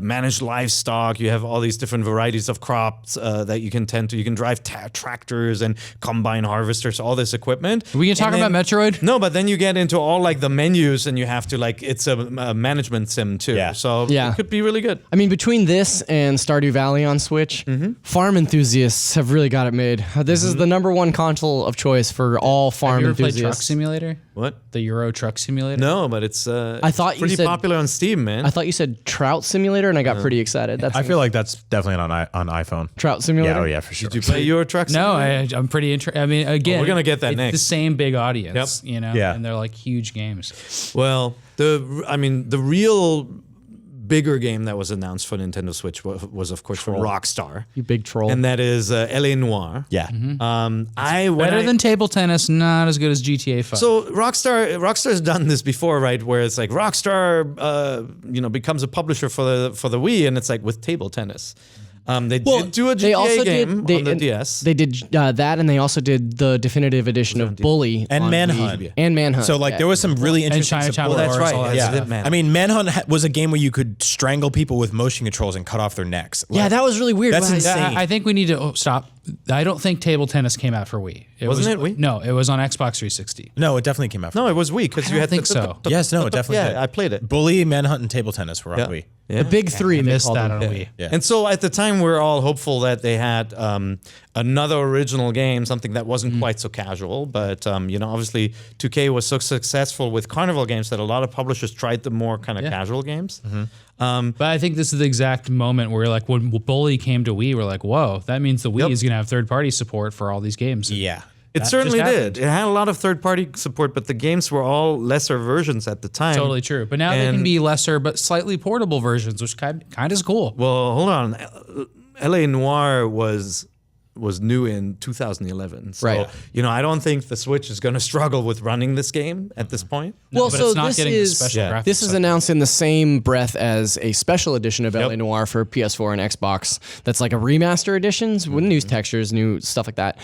manage livestock. You have all these different varieties of crops that you can tend to. You can drive tractors and combine harvesters, all this equipment. Are we gonna talk about Metroid? No, but then you get into all like the menus, and you have to it's a management sim too. Yeah. So Yeah. it could be really good. I mean, between this and Stardew Valley on Switch, farm enthusiasts have really got it made. This is the #1 console of choice for all Have farm you ever played Truck enthusiasts. Simulator? What? The Euro Truck Simulator? No, but it's I thought you pretty said- popular on Steam, man. I thought you said Trout Simulator, and I got pretty excited. That's I feel like that's definitely on iPhone. Trout Simulator. Yeah, oh yeah, for sure. Did you play Euro Truck No, Simulator? I'm pretty interested. I mean, again, we're gonna get that it's next. the same big audience, Yep. Yeah. and they're like huge games. Well, the real bigger game that was announced for Nintendo Switch was of course from Rockstar, You big troll. and that is L.A. Noire. Yeah. Better than table tennis, not as good as GTA 5. So Rockstar's done this before, right? Where it's like Rockstar, becomes a publisher for the Wii, and it's like with table tennis. They did do a GTA game on the DS. They did that, and they also did the definitive edition of Bully and on Manhunt. Wii. And Manhunt. So there was some really interesting Chinatown support. That's right. all that Yeah. stuff. Man. I mean, Manhunt was a game where you could strangle people with motion controls and cut off their necks. yeah, that was really weird. That's But insane. I think we need to stop. I don't think table tennis came out for Wii. Wasn't it Wii? No, it was on Xbox 360. No, it definitely came out. No, it was Wii because I you don't had think so. Yes, no, it definitely did. Yeah, I played it. Bully, Manhunt, and table tennis were on Wii. Yeah. The big three. I they missed called that them. on Wii. Yeah. And so at the time, we were all hopeful that they had another original game, something that wasn't quite so casual. But, obviously 2K was so successful with Carnival games that a lot of publishers tried the more kind of casual games. But I think this is the exact moment where, like, when Bully came to Wii, we're like, whoa, that means the Wii is going to have third-party support for all these games. Yeah. It That certainly just did. happened. It had a lot of third-party support, but the games were all lesser versions at the time. Totally true. But now they can And- be lesser but slightly portable versions, which kind of is cool. Well, hold on. LA Noire was new in 2011. So, Right. I don't think the Switch is going to struggle with running this game at this point. Well, but so it's not this getting the is special graphics. this is announced in the same breath as a special edition of Yep. LA Noire for PS4 and Xbox. That's like a remaster edition with new textures, new stuff like that.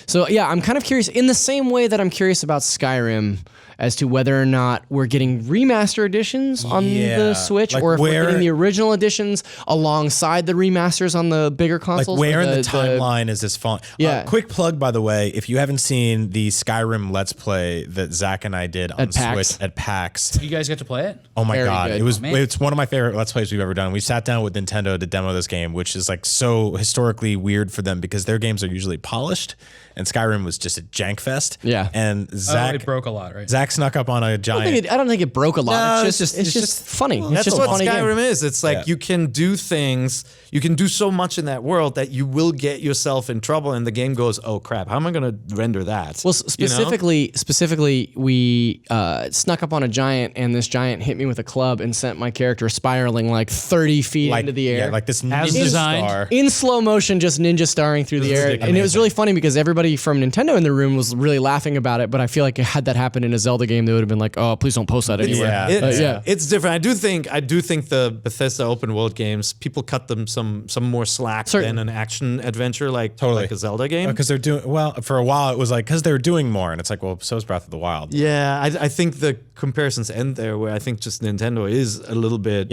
So yeah, I'm kind of curious in the same way that I'm curious about Skyrim as to whether or not we're getting remaster editions on Yeah. the Switch, Like or if where- we're getting the original editions alongside the remasters on the bigger Like consoles. where in the timeline is this falling? Yeah. Quick plug, by the way, if you haven't seen the Skyrim Let's Play that Zach and I did on At PAX. Switch at PAX. You guys get to play it? Oh my Very god, good. it's one of my favorite Let's Plays we've ever done. We sat down with Nintendo to demo this game, which is like so historically weird for them because their games are usually polished, and Skyrim was just a jank fest. Yeah. And Zach it broke a lot, right? Zach snuck up on a giant. I don't think it broke a lot. No, it's just funny. It's That's just a what funny Skyrim game. is. It's like Yeah. you can do things, you can do so much in that world that you will get yourself in trouble, and the game goes, "Oh crap, how am I going to render that?" Well, You know? specifically, we snuck up on a giant, and this giant hit me with a club and sent my character spiraling like 30 feet into the air. Yeah, like this As ninja designed. star. in slow motion, just ninja starring through the air. ridiculous. And it was really funny because everybody from Nintendo in the room was really laughing about it. But I feel like had that happened in a Zelda game, they would have been like, "Oh, please don't post that anywhere." Yeah. It's different. I do think the Bethesda open world games, people cut them some more slack Certain. than an action adventure like a Zelda game. Because they're doing well for a while. It was like because they're doing more, and it's like, well, so is Breath of the Wild. Yeah, I think the comparisons end there, where I think just Nintendo is a little bit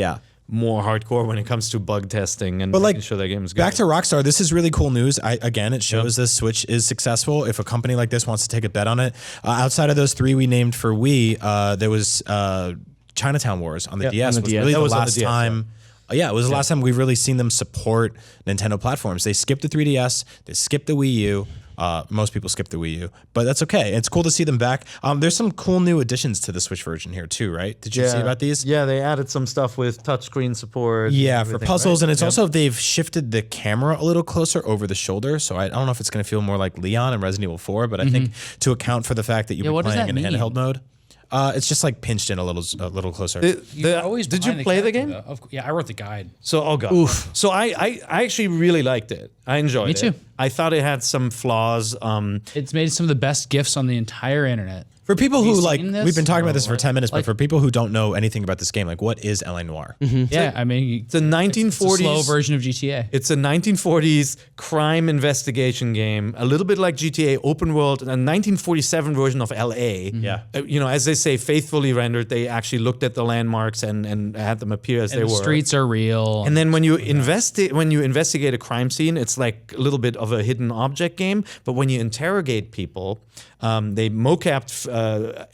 more hardcore when it comes to bug testing and making sure their games go. Back to Rockstar, this is really cool news. Again, it shows this Switch is successful. If a company like this wants to take a bet on it, outside of those three we named for Wii, there was Chinatown Wars on the DS. on the Was DS. really That the was on the last DS, time. Yeah, it was the last time we've really seen them support Nintendo platforms. They skipped the 3DS, they skipped the Wii U. Most people skip the Wii U, but that's okay. It's cool to see them back. There's some cool new additions to the Switch version here too, right? Did you see about these? Yeah, they added some stuff with touchscreen support. Yeah, and for everything, puzzles, right? and it's also they've shifted the camera a little closer over the shoulder. So I don't know if it's going to feel more like Leon in Resident Evil 4, but I think to account for the fact that you'll be what does playing in that mean? handheld mode, it's just like pinched in a little closer. Did you play the game? Yeah, I wrote the guide. So, oh god. So I actually really liked it. I enjoyed it. Me too. I thought it had some flaws. It's made some of the best GIFs on the entire internet. For people you who like, seen this? we've been talking about Or this for what? 10 minutes, but for people who don't know anything about this game, like what is LA Noire? Yeah, I mean, It's a 1940s it's a slow version of GTA. It's a 1940s crime investigation game, a little bit like GTA open world, a 1947 version of LA. Yeah. As they say, faithfully rendered. They actually looked at the landmarks and had them appear as they And the were. streets are real. And then when you investigate a crime scene, it's like a little bit of a hidden object game. But when you interrogate people, they mocapped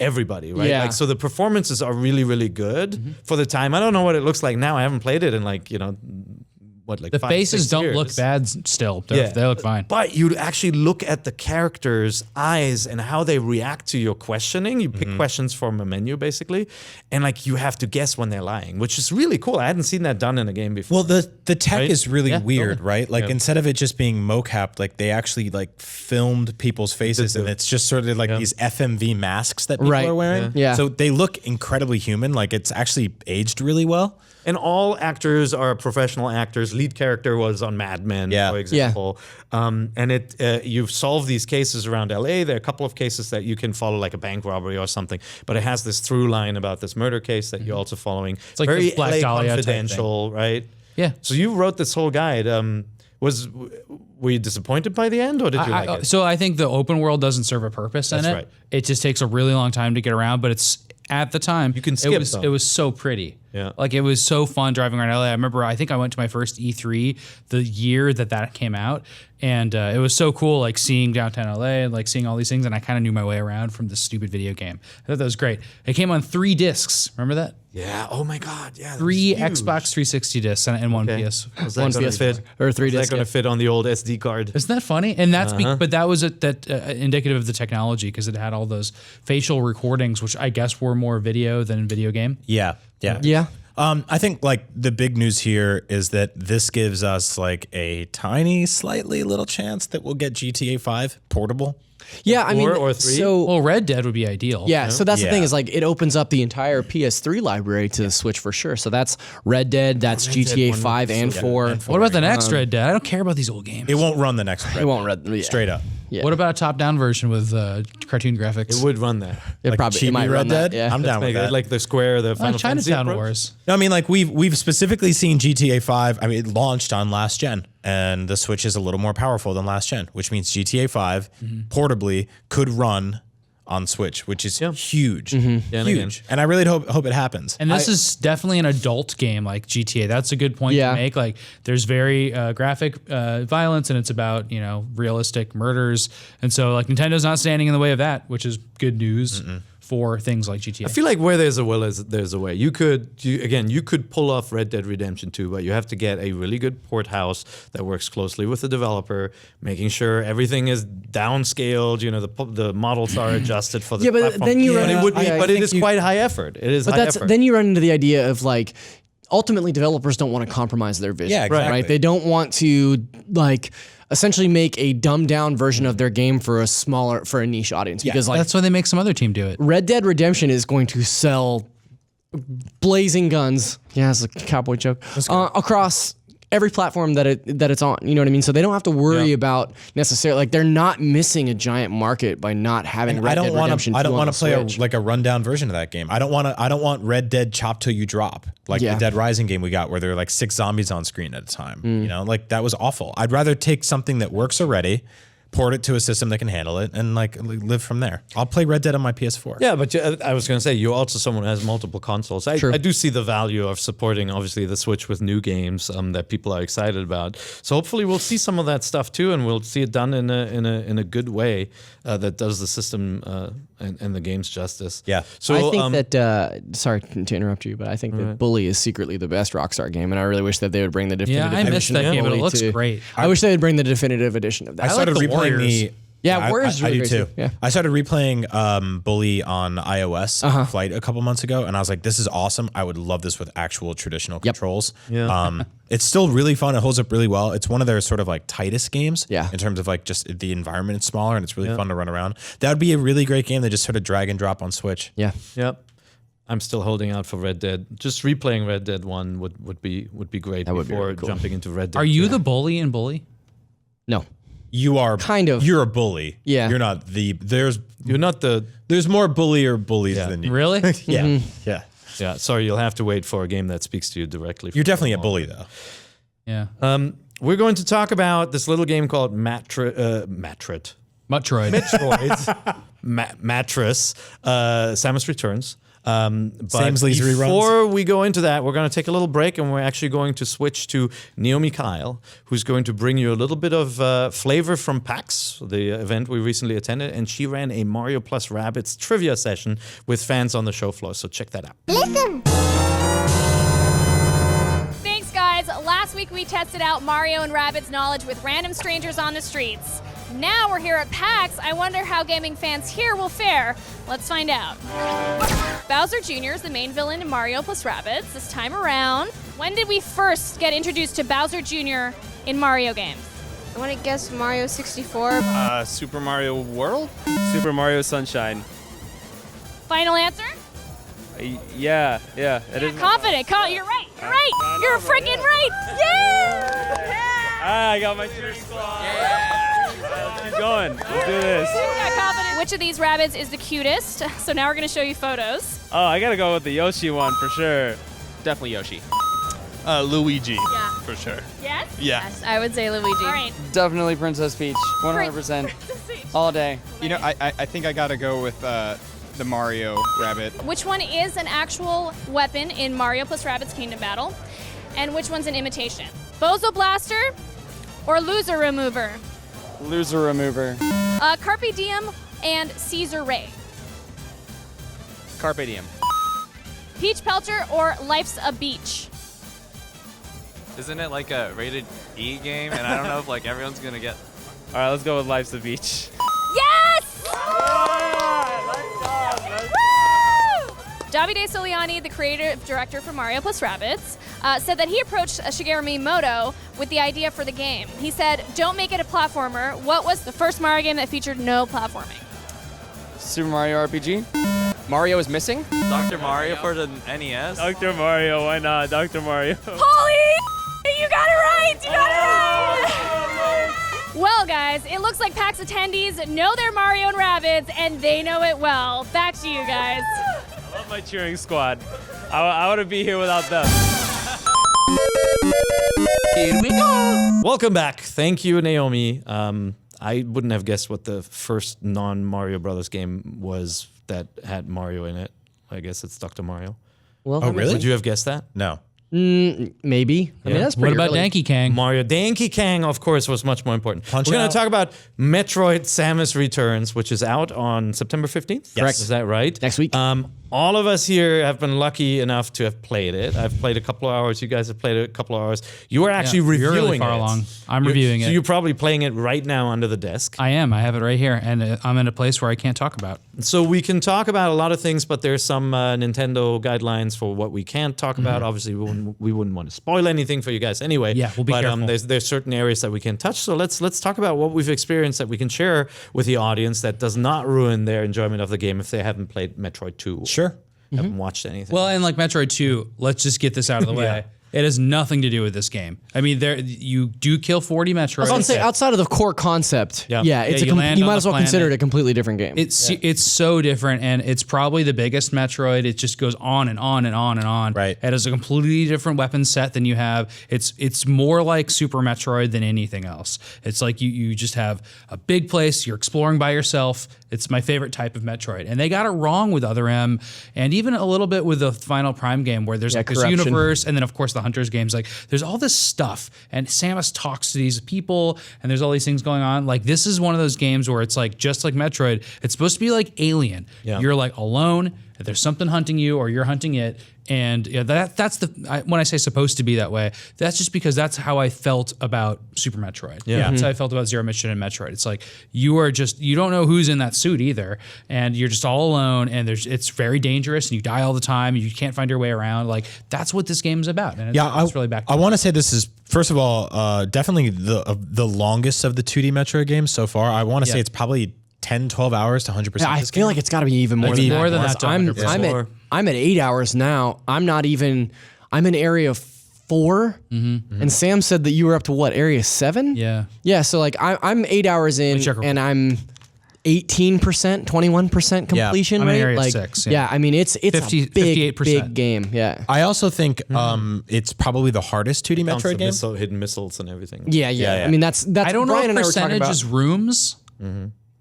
everybody, right? Yeah. Like, so the performances are really, really good for the time. I don't know what it looks like now. I haven't played it in the 5, faces 6 don't years. look bad still. They look fine. But you actually look at the characters' eyes and how they react to your questioning. You pick questions from a menu, basically, and you have to guess when they're lying, which is really cool. I hadn't seen that done in a game before. Well, the tech Right? is really Yeah, weird, totally. right? Like instead of it just being mocapped, like they actually filmed people's faces, and it's just sort of like these FMV masks that people Right. are wearing. Yeah. So they look incredibly human. Like it's actually aged really well. And all actors are professional actors. Lead character was on Mad Men, for example. And you've solved these cases around LA. There are a couple of cases that you can follow, like a bank robbery or something. But it has this through line about this murder case that you're also following. It's like very the Black LA Dahlia type confidential, right? Yeah. So you wrote this whole guide. Were you disappointed by the end, or did you like it? So I think the open world doesn't serve a purpose in That's it. right. It just takes a really long time to get around, but it's at the time You can skip it them. was so pretty. Yeah. Like it was so fun driving around LA. I remember I think I went to my first E3 the year that came out, and it was so cool like seeing downtown LA and like seeing all these things, and I kind of knew my way around from this stupid video game. I thought that was great. It came on 3 discs. Remember that? Yeah. Oh my God. Yeah. that 3 was huge. Xbox 360 discs and one Okay. PS. Was that One gonna PS4 fit? or 3 Is that disc, going yeah. to fit on the old SD card? Isn't that funny? And that's but that was indicative of the technology because it had all those facial recordings, which I guess were more video than video game. Yeah. Yeah. I think like the big news here is that this gives us like a tiny, slightly little chance that we'll get GTA 5 portable. Yeah, I mean, Or 3? so Well, Red Dead would be ideal. yeah, so that's the thing Yeah. is like it opens up the entire PS3 library to the Switch for sure. So that's Red Dead, that's GTA 5 and 4. What about the next Red Dead? I don't care about these old games. It won't run the next It won't Red yeah. straight up. Yeah. What about a top-down version with cartoon graphics? It would run that. It Like probably it chibi might Red run that, Dead? yeah. I'm down with Make it that. like the Square, the Final Fantasy Chinatown approach. Wars. No, I mean, like we've specifically seen GTA 5. I mean, it launched on last gen, and the Switch is a little more powerful than last gen, which means GTA 5 portably could run on Switch, which is huge, huge. And I really hope it happens. And this is definitely an adult game like GTA. That's a good point Yeah. to make. Like, there's very graphic violence, and it's about realistic murders. And so, like, Nintendo's not standing in the way of that, which is good news for things like GTA. I feel like where there's a will, there's a way. You could pull off Red Dead Redemption 2, but you have to get a really good port house that works closely with the developer, making sure everything is downscaled. The models are adjusted for the Yeah, but platform. then you But run- it would be, I but it think is you- quite high effort. It is But high effort. then you run into the idea of like ultimately developers don't want to compromise their vision. Yeah, exactly. Right? They don't want to like essentially make a dumbed down version of their game for a niche audience because like That's why they make some other team do it. Red Dead Redemption is going to sell blazing guns. Yeah, it's a cowboy joke. Across every platform that it's on. You know what I mean? So they don't have to worry about necessarily like they're not missing a giant market by not having Red Dead Redemption 2 I don't on want the to play Switch. a rundown version of that game. I don't want Red Dead chop till you drop, like Yeah. the Dead Rising game we got, where there were like 6 zombies on screen at a time. Like that was awful. I'd rather take something that works already, port it to a system that can handle it, and like live from there. I'll play Red Dead on my PS4. Yeah, but I was going to say, you're also someone who has multiple consoles. I do see the value of supporting, obviously, the Switch with new games that people are excited about. So hopefully we'll see some of that stuff too, and we'll see it done in a good way that does the system and the games justice. Yeah. So I think that sorry to interrupt you, but I think that Bully is secretly the best Rockstar game, and I really wish that they would bring the definitive I missed edition that of game, but it Bully looks to- great. I wish they would bring the definitive edition of that. I started the replaying Warriors. the. Yeah, Warriors is I really do great too. too. Yeah. I started replaying Bully on iOS Flight a couple months ago, and I was like, "This is awesome! I would love this with actual traditional controls." Yeah. It's still really fun. It holds up really well. It's one of their sort of like tightest games. Yeah. In terms of like just the environment, it's smaller and it's really fun to run around. That would be a really great game to just sort of drag and drop on Switch. Yeah. Yep. I'm still holding out for Red Dead. Just replaying Red Dead 1 would be great would be before really cool. jumping into Red Dead. Are you the bully in Bully? No. You are Kind of. You're a bully. Yeah. You're not the. You're not the. There's more bullies than you. Really? Yeah. Yeah. Yeah. Sorry, you'll have to wait for a game that speaks to you directly. You're definitely a bully though. Yeah. We're going to talk about this little game called Metroid. Metroid. Mattress. Samus Returns. But Samsley's reruns. before we go into that, we're going to take a little break, and we're actually going to switch to Naomi Kyle, who's going to bring you a little bit of flavor from PAX, the event we recently attended, and she ran a Mario plus Rabbids trivia session with fans on the show floor. So check that out. Thanks, guys. Last week we tested out Mario and Rabbids knowledge with random strangers on the streets. Now we're here at PAX. I wonder how gaming fans here will fare. Let's find out. Bowser Jr. is the main villain in Mario plus Rabbids this time around. When did we first get introduced to Bowser Jr. in Mario games? I want to guess Mario 64. Super Mario World? Super Mario Sunshine. Final answer? Yeah. It is. Confident. You're right. You're right. You're freaking right. Yeah! I got my cheer squad. Let's keep going. Let's do this. Got confident. Which of these Rabbids is the cutest? So now we're going to show you photos. Oh, I gotta go with the Yoshi one for sure. Definitely Yoshi. Luigi. For sure. Yes? Yeah. Yes, I would say Luigi. All right. Definitely Princess Peach, 100%, all day. You know, I think I gotta go with the Mario rabbit. Which one is an actual weapon in Mario plus Rabbids Kingdom Battle? And which one's an imitation? Bozo Blaster or Loser Remover? Loser remover. Carpe Diem and Caesar Ray. Carpe diem. Peach Pelter or Life's a Beach? Isn't it like a rated E game? And I don't know if like everyone's gonna get. All right, let's go with Life's the Beach. Yes! Davide Soliani, the creative director for Mario plus Rabbids, said that he approached Shigeru Miyamoto with the idea for the game. He said, don't make it a platformer. What was the first Mario game that featured no platforming? Super Mario RPG. Mario is missing? Dr. Mario for the NES? Dr. Mario, why not? Dr. Mario. Holy! You got it right! You got it right! Well, guys, it looks like PAX attendees know their Mario and Rabbids, and they know it well. Back to you guys. I love my cheering squad. I wouldn't be here without them. Here we go. Welcome back. Thank you, Naomi. I wouldn't have guessed what the first non-Mario Brothers game was that had Mario in it. I guess it's Dr. Mario. Well, Oh, really? Would you have guessed that? No. maybe. I mean, that's What pretty about early. Donkey Kong? Mario Donkey Kong, of course, was much more important. Punch We're going Out. to talk about Metroid Samus Returns, which is out on September 15th. Correct. Is that right? Next week. All of us here have been lucky enough to have played it. I've played a couple of hours. You guys have played a couple of hours. You are actually You're reviewing really far it. along. I'm You're- reviewing So it. you're probably playing it right now under the desk. I am. I have it right here, and I'm in a place where I can't talk about. So we can talk about a lot of things, but there's some Nintendo guidelines for what we can't talk about. Obviously, we wouldn't want to spoil anything for you guys anyway. Yeah, we'll be but, careful. there's certain areas that we can touch. So let's talk about what we've experienced that we can share with the audience that does not ruin their enjoyment of the game if they haven't played Metroid 2. Sure. Haven't watched anything. Well, and like Metroid 2, let's just get this out of the way. Yeah. It has nothing to do with this game. I mean, you do kill 40 Metroids. I was gonna say, outside of the core concept, Yeah. it's Yeah, you land you on might the as well consider it planet. a completely different game. It's so different, and it's probably the biggest Metroid. It just goes on and on and on and on. Right. It has a completely different weapon set than you have. It's more like Super Metroid than anything else. It's like you just have a big place. You're exploring by yourself. It's my favorite type of Metroid, and they got it wrong with Other M, and even a little bit with the Final Prime game, where there's like this corruption. universe, and then of course the Hunters games. Like there's all this stuff, and Samus talks to these people, and there's all these things going on. Like this is one of those games where it's like just like Metroid. It's supposed to be like Alien. Yeah. You're like alone. There's something hunting you, or you're hunting it. And that's when I say supposed to be that way, that's just because that's how I felt about Super Metroid. Yeah. That's how I felt about Zero Mission and Metroid. It's like you don't know who's in that suit either, and you're just all alone, and it's very dangerous, and you die all the time, and you can't find your way around. Like that's what this game is about. And it's really back. I want to say this is first of all definitely the longest of the 2D Metroid games so far. I want to say it's probably 10, 12 hours to 100%. I feel like it's got to be even more than that. more than that to I'm 100%. I'm at 8 hours now. I'm in area 4, and Sam said that you were up to what, area 7? Yeah. Yeah. So like I'm 8 hours in, check real and I'm 18%, 21% completion I'm in rate. area like 6, yeah. yeah. I mean it's 50, a big 58%. game. Yeah. I also think it's probably the hardest 2D Counts Metroid the game. hidden missiles and everything. Yeah. I mean that's I don't Brian know and if I were talking percentage about. is rooms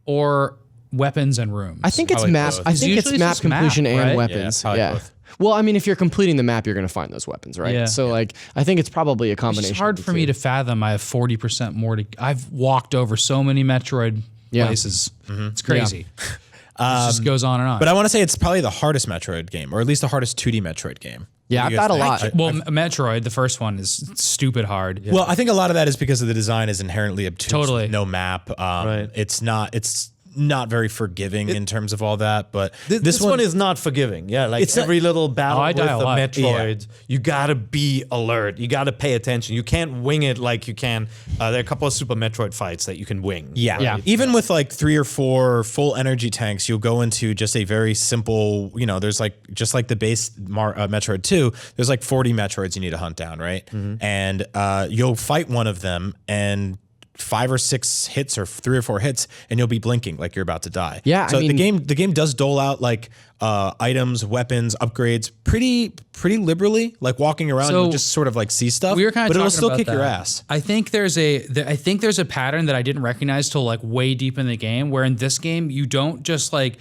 or weapons and rooms. I think it's Probably map. both. I think it's Usually it's map just map, completion and right? weapons. probably Yeah. both. Well, I mean, if you're completing the map, you're going to find those weapons, right? Yeah. So, like, I think it's probably a combination. It's hard of the for me two. to fathom. I have 40% more to. I've walked over so many Metroid places. It's crazy. It just goes on and on. But I want to say it's probably the hardest Metroid game, or at least the hardest 2D Metroid game. Yeah, What I've do you guys got a think? lot. well, Metroid, the first one, is stupid hard. Well, I think a lot of that is because of the design is inherently obtuse. Totally. With no map. Right. It's not very forgiving in terms of all that. But This one is not forgiving. Yeah, like It's not- every little battle I with die the a lot. Metroid, you gotta be alert. You gotta pay attention. You can't wing it like you can. There are a couple of Super Metroid fights that you can wing. Yeah. Yeah. Even with like 3 or 4 full energy tanks, you'll go into just a very simple, there's like, just like the base Metroid 2, there's like 40 Metroids you need to hunt down, right? And you'll fight one of them, and 5 or 6 hits or 3 or 4 hits, and you'll be blinking like you're about to die. Yeah, So I mean, the game does dole out like items, weapons, upgrades pretty liberally. Like walking around, So you'll just sort of like see stuff. We were kind of but it'll talking still about kick that. your ass. I think there's a pattern that I didn't recognize till like way deep in the game, where in this game you don't just like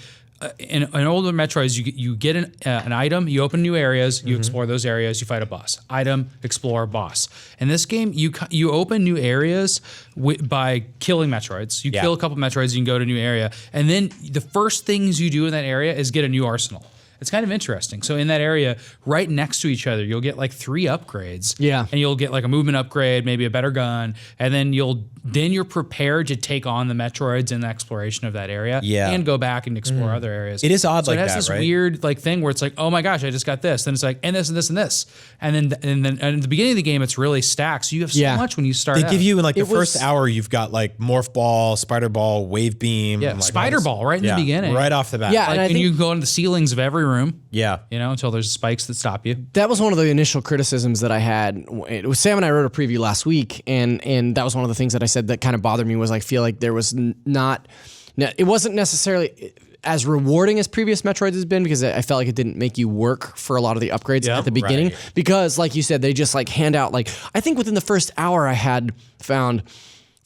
in older Metroids you get an item, you open new areas, you explore those areas, you fight a boss. Item, explore, boss. In this game, you open new areas by killing Metroids. You kill a couple Metroids, you can go to a new area, and then the first things you do in that area is get a new arsenal. It's kind of interesting. So in that area, right next to each other, you'll get like 3 upgrades. Yeah. And you'll get like a movement upgrade, maybe a better gun, and then you're prepared to take on the Metroids in the exploration of that area. Yeah. And go back and explore other areas. It is odd so like it has that, this right? weird like thing where it's like, oh my gosh, I just got this. Then it's like, and this and this and this. And then at the beginning of the game, it's really stacked. So you have so much when you start They out. give you in like the first hour, you've got like morph ball, spider ball, wave beam. Yeah, like spider ball right in the beginning. Right off the bat. Yeah, Like, and I and think you can go into the ceilings of every room. Yeah. You know, until there's spikes that stop you. that was one of the initial criticisms that I had. It was Sam and I wrote a preview last week, and that was one of the things that I said that kind of bothered me was I feel like there was it wasn't necessarily as rewarding as previous Metroids has been, because I felt like it didn't make you work for a lot of the upgrades at the beginning. Right. Because like you said, they just like hand out like, I think within the first hour I had found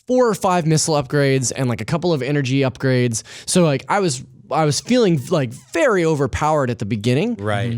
4 or 5 missile upgrades and like a couple of energy upgrades. So like I was feeling like very overpowered at the beginning. Right.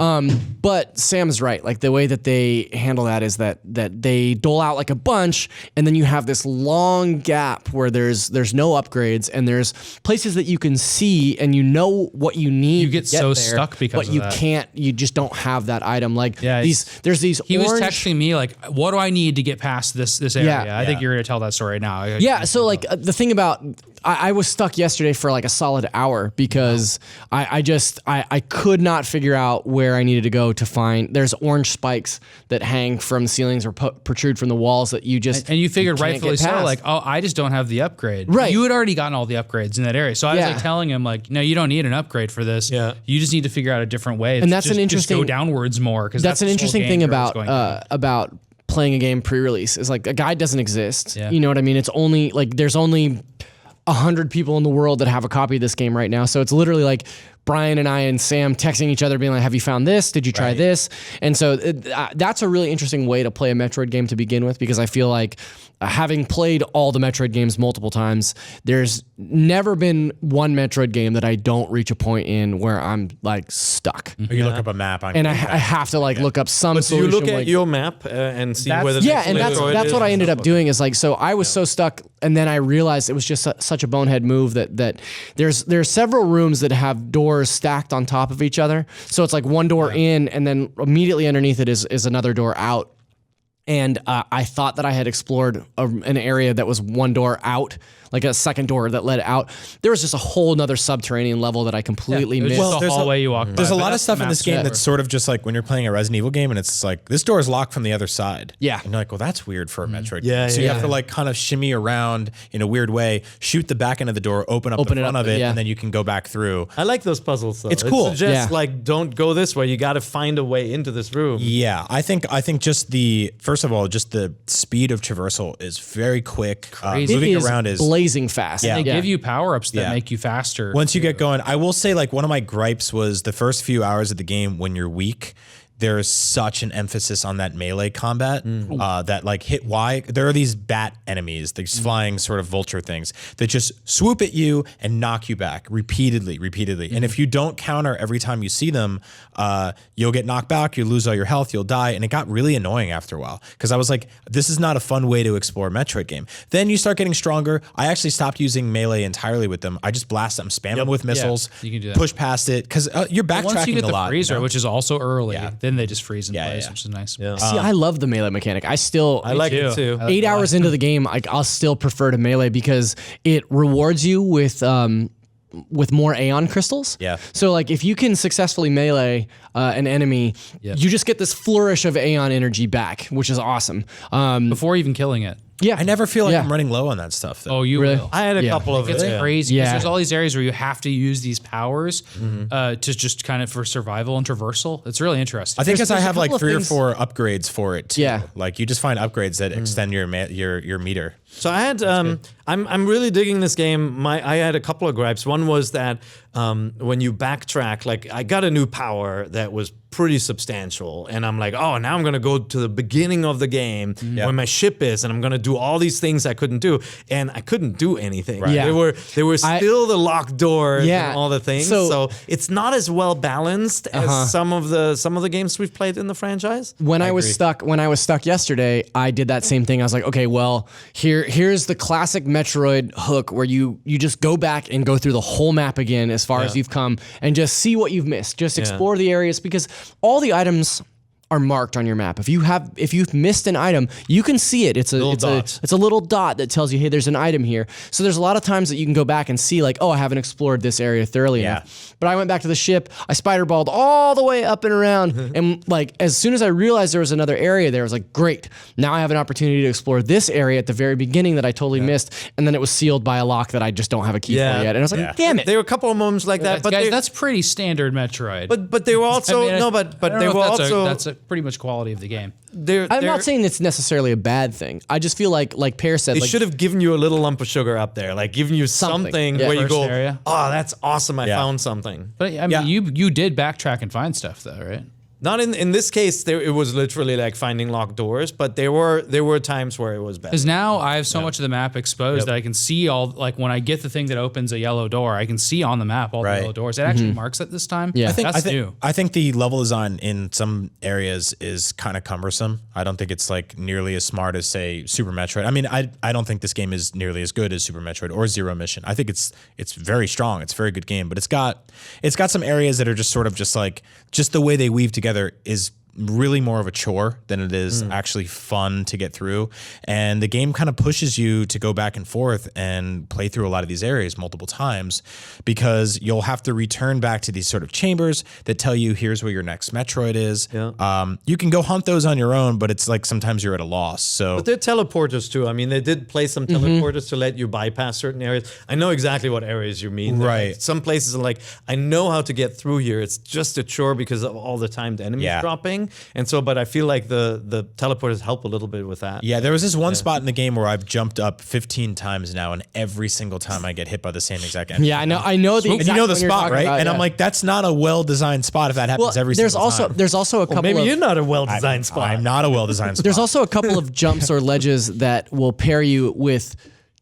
But Sam's right. Like the way that they handle that is that they dole out like a bunch, and then you have this long gap where there's no upgrades, and there's places that you can see and you know what you need. You get to so there, stuck because but of you that. can't. You just don't have that item. Like Yeah, there's these. He was orange, texting me like, "What do I need to get past this area?" Yeah. I think you're gonna tell that story now. Yeah, so like the thing about I was stuck yesterday for like a solid hour because I could not figure out where I needed to go to find. There's orange spikes that hang from the ceilings or protrude from the walls that you just and you figured can't rightfully get so, past. like, oh, I just don't have the upgrade. Right. You had already gotten all the upgrades in that area, so I was like telling him like, no, you don't need an upgrade for this. Yeah. You just need to figure out a different way. And that's just, an interesting just go downwards more, because that's an this whole interesting game thing you're always going about playing a game pre-release is like a guide doesn't exist. Yeah. You know what I mean? It's only like there's only 100 people in the world that have a copy of this game right now. So it's literally like Brian and I and Sam texting each other being like, have you found this? Did you try this? And so that's a really interesting way to play a Metroid game to begin with, because I feel like having played all the Metroid games multiple times, there's never been one Metroid game that I don't reach a point in where I'm like stuck. Or you look up a map on And I have to like look up some Do you solution. look at like, your map and see where the yeah, next and Metroid that's is what I and ended stuff up doing is like, so I was so stuck, and then I realized it was just such a bonehead move that there's several rooms that have doors stacked on top of each other. So it's like one door in, and then immediately underneath it is another door out. And I thought that I had explored an area that was one door out, like a second door that led out. There was just a whole nother subterranean level that I completely missed. Well, the there's hallway you walk by. There's a but lot of that's stuff the in this map's game better. that's sort of just like when you're playing a Resident Evil game and it's like, this door is locked from the other side. Yeah. And you're like, well, that's weird for a Metroid Yeah, game. So you yeah. have to like kind of shimmy around in a weird way, shoot the back end of the door, open the it front up, of it, yeah. and then you can go back through. I like those puzzles though. It's cool. Just Yeah. like, don't go this way. You got to find a way into this room. Yeah, I think just first of all, just the speed of traversal is very quick. Crazy. Moving It is around is blazing fast. Yeah. They give you power-ups that Yeah. make you faster. Once you get going, I will say like one of my gripes was the first few hours of the game when you're weak. There is such an emphasis on that melee combat that like hit Y. There are these bat enemies, these flying sort of vulture things that just swoop at you and knock you back repeatedly. And if you don't counter every time you see them, you'll get knocked back, you lose all your health, you'll die. And it got really annoying after a while because I was like, this is not a fun way to explore a Metroid game. Then you start getting stronger. I actually stopped using melee entirely with them. I just blast them, spam them with missiles, you can do that. push past it because you're backtracking Once you get a the lot. freezer, you know? which is also early, Yeah. then they just freeze in place, yeah. which is nice. Yeah. See, I love the melee mechanic. I like it too. 8 hours into the game, I'll still prefer to melee because it rewards you with more Aeon crystals. Yeah. So like if you can successfully melee an enemy, you just get this flourish of Aeon energy back, which is awesome. Before even killing it. Yeah. I never feel like I'm running low on that stuff, though. Oh, you Really? will. I had a couple of It's it. crazy. Yeah. Yeah. There's all these areas where you have to use these powers to just kind of for survival and traversal. It's really interesting. I think There's I a have like couple of 3 things- or 4 upgrades for it too. Yeah. Like you just find upgrades that extend your meter. So I had, I'm really digging this game. I had a couple of gripes. One was that when you backtrack, like I got a new power that was pretty substantial, and I'm like, oh, now I'm gonna go to the beginning of the game where my ship is, and I'm gonna do all these things I couldn't do, and I couldn't do anything. Yeah. There were still the locked doors Yeah. and all the things. So- So it's not as well balanced as some of the games we've played in the franchise. When I was stuck yesterday, I did that same thing. I was like, okay, well, here's the classic Metroid hook where you just go back and go through the whole map again as far as you've come and just see what you've missed. Just explore the areas because all the items are marked on your map. If you've missed an item, you can see it. It's a little dot that tells you, hey, there's an item here. So there's a lot of times that you can go back and see, like, oh, I haven't explored this area thoroughly enough. But I went back to the ship, I spider-balled all the way up and around, and like as soon as I realized there was another area there, I was like, great, now I have an opportunity to explore this area at the very beginning that I totally missed, and then it was sealed by a lock that I just don't have a key for yet. And I was like, damn it. There were a couple of moments like that, but Guys, that's pretty standard Metroid. but they were also I don't they know were if also that's a pretty much quality of the game. I'm not saying it's necessarily a bad thing. I just feel like Pear said, they like, should have given you a little lump of sugar up there, like giving you something Yeah. where you First go, area. oh, that's awesome, I found something. But I mean, you did backtrack and find stuff though, right? Not in this case, it was literally like finding locked doors, but there were times where it was better. Because now I have so much of the map exposed that I can see all, like when I get the thing that opens a yellow door, I can see on the map all the yellow doors. It actually marks it this time. Yeah. That's new. I think the level design in some areas is kind of cumbersome. I don't think it's like nearly as smart as say Super Metroid. I mean, I don't think this game is nearly as good as Super Metroid or Zero Mission. I think it's very strong. It's a very good game, but it's got some areas that are just sort of just the way they weave together is really more of a chore than it is actually fun to get through. And the game kind of pushes you to go back and forth and play through a lot of these areas multiple times because you'll have to return back to these sort of chambers that tell you here's where your next Metroid is. Yeah. You can go hunt those on your own, but it's like sometimes you're at a loss. So But they're teleporters too. I mean, they did play some teleporters to let you bypass certain areas. I know exactly what areas you mean. Right. Like, some places are like, I know how to get through here. It's just a chore because of all the timed enemies dropping. And so, but I feel like the teleporters help a little bit with that. yeah, there was this one spot in the game where I've jumped up 15 times now, and every single time I get hit by the same exact enemy. yeah, I know the And exact you know the one you're spot, talking right? about, And yeah. I'm like, that's not a well-designed spot if that happens every single time. There's also a couple Maybe of you're not a well-designed spot. I'm not a well-designed spot. There's also a couple of jumps or ledges that will pair you with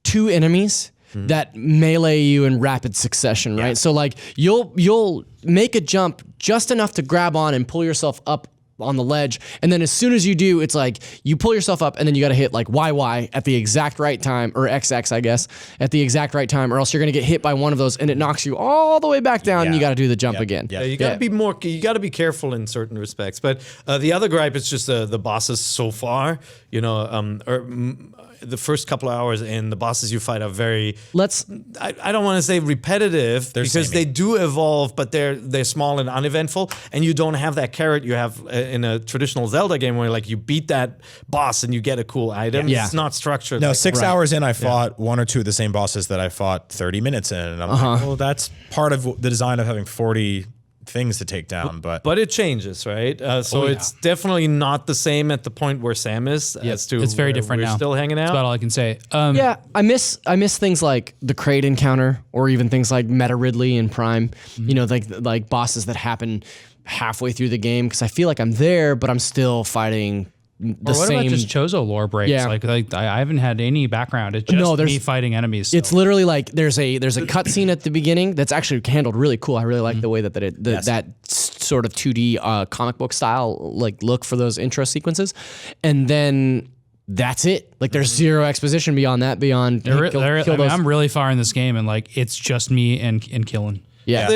2 enemies that melee you in rapid succession, right? So like you'll make a jump just enough to grab on and pull yourself up on the ledge, and then as soon as you do, it's like you pull yourself up and then you got to hit like YY at the exact right time, or XX I guess, at the exact right time, or else you're gonna get hit by one of those and it knocks you all the way back down and you got to do the jump again. Yeah, you got to be more. You got to be careful in certain respects. But the other gripe is just the bosses so far. You know, the first couple of hours and the bosses you fight are very. I don't want to say repetitive because they do evolve, but they're small and uneventful, and you don't have that carrot you have in a traditional Zelda game where like you beat that boss and you get a cool item. Yeah. It's not structured. No, like 6 hours in, I fought 1 or 2 of the same bosses that I fought 30 minutes in. And I'm like, well, that's part of the design of having 40 things to take down. But it changes, right? So it's definitely not the same at the point where Sam is. As to it's very where different we're now. still hanging out. That's about all I can say. Yeah, I miss things like the crate encounter, or even things like Meta Ridley and Prime. You know, like bosses that happen halfway through the game, because I feel like I'm there, but I'm still fighting the Or what same. about just Chozo lore breaks? Yeah. Like I haven't had any background. It's just me fighting enemies. It's literally like there's a cutscene at the beginning that's actually handled really cool. I really like the way that that sort of 2D comic book style like look for those intro sequences, and then that's it. Like there's zero exposition beyond that. I'm really far in this game, and like it's just me and killing. Yeah.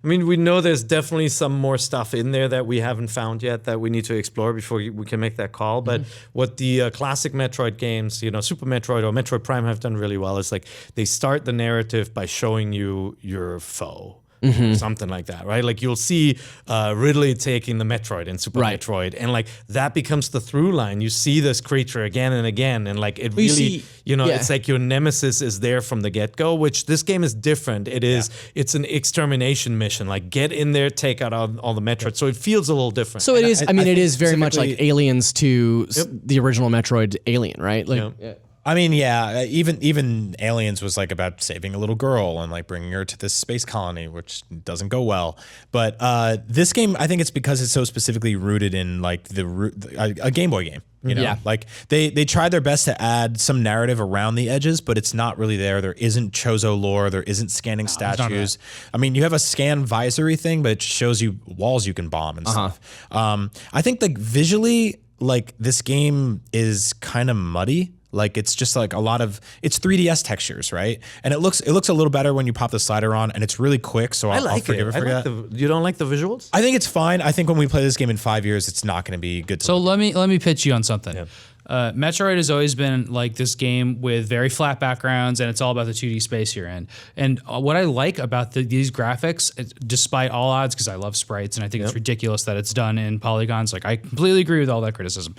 I mean, we know there's definitely some more stuff in there that we haven't found yet that we need to explore before we can make that call. But what the classic Metroid games, you know, Super Metroid or Metroid Prime have done really well is like they start the narrative by showing you your foe. or something like that, right? Like you'll see Ridley taking the Metroid in Super Metroid, and like that becomes the through line. You see this creature again and again, and like it really, it's like your nemesis is there from the get-go, which this game is different. It's an extermination mission. Like get in there, take out all the Metroid. So it feels a little different. So it is. I mean, it is very much like Aliens to the original Metroid Alien, right? Like, I mean, yeah, even Aliens was like about saving a little girl and like bringing her to this space colony, which doesn't go well. But this game, I think it's because it's so specifically rooted in like a Game Boy game. You know, like they tried their best to add some narrative around the edges, but it's not really there. There isn't Chozo lore. There isn't scanning statues. I mean, you have a scan visory thing, but it shows you walls you can bomb and stuff. I think like visually, like this game is kind of muddy. Like it's just like it's 3DS textures, right? And it looks a little better when you pop the slider on, and it's really quick. So I'll forgive it for that. You don't like the visuals? I think it's fine. I think when we play this game in 5 years, it's not going to be good. So let me pitch you on something. Yeah. Metroid has always been like this game with very flat backgrounds, and it's all about the 2D space you're in. And what I like about these graphics, despite all odds, because I love sprites and I think it's ridiculous that it's done in polygons. Like I completely agree with all that criticism.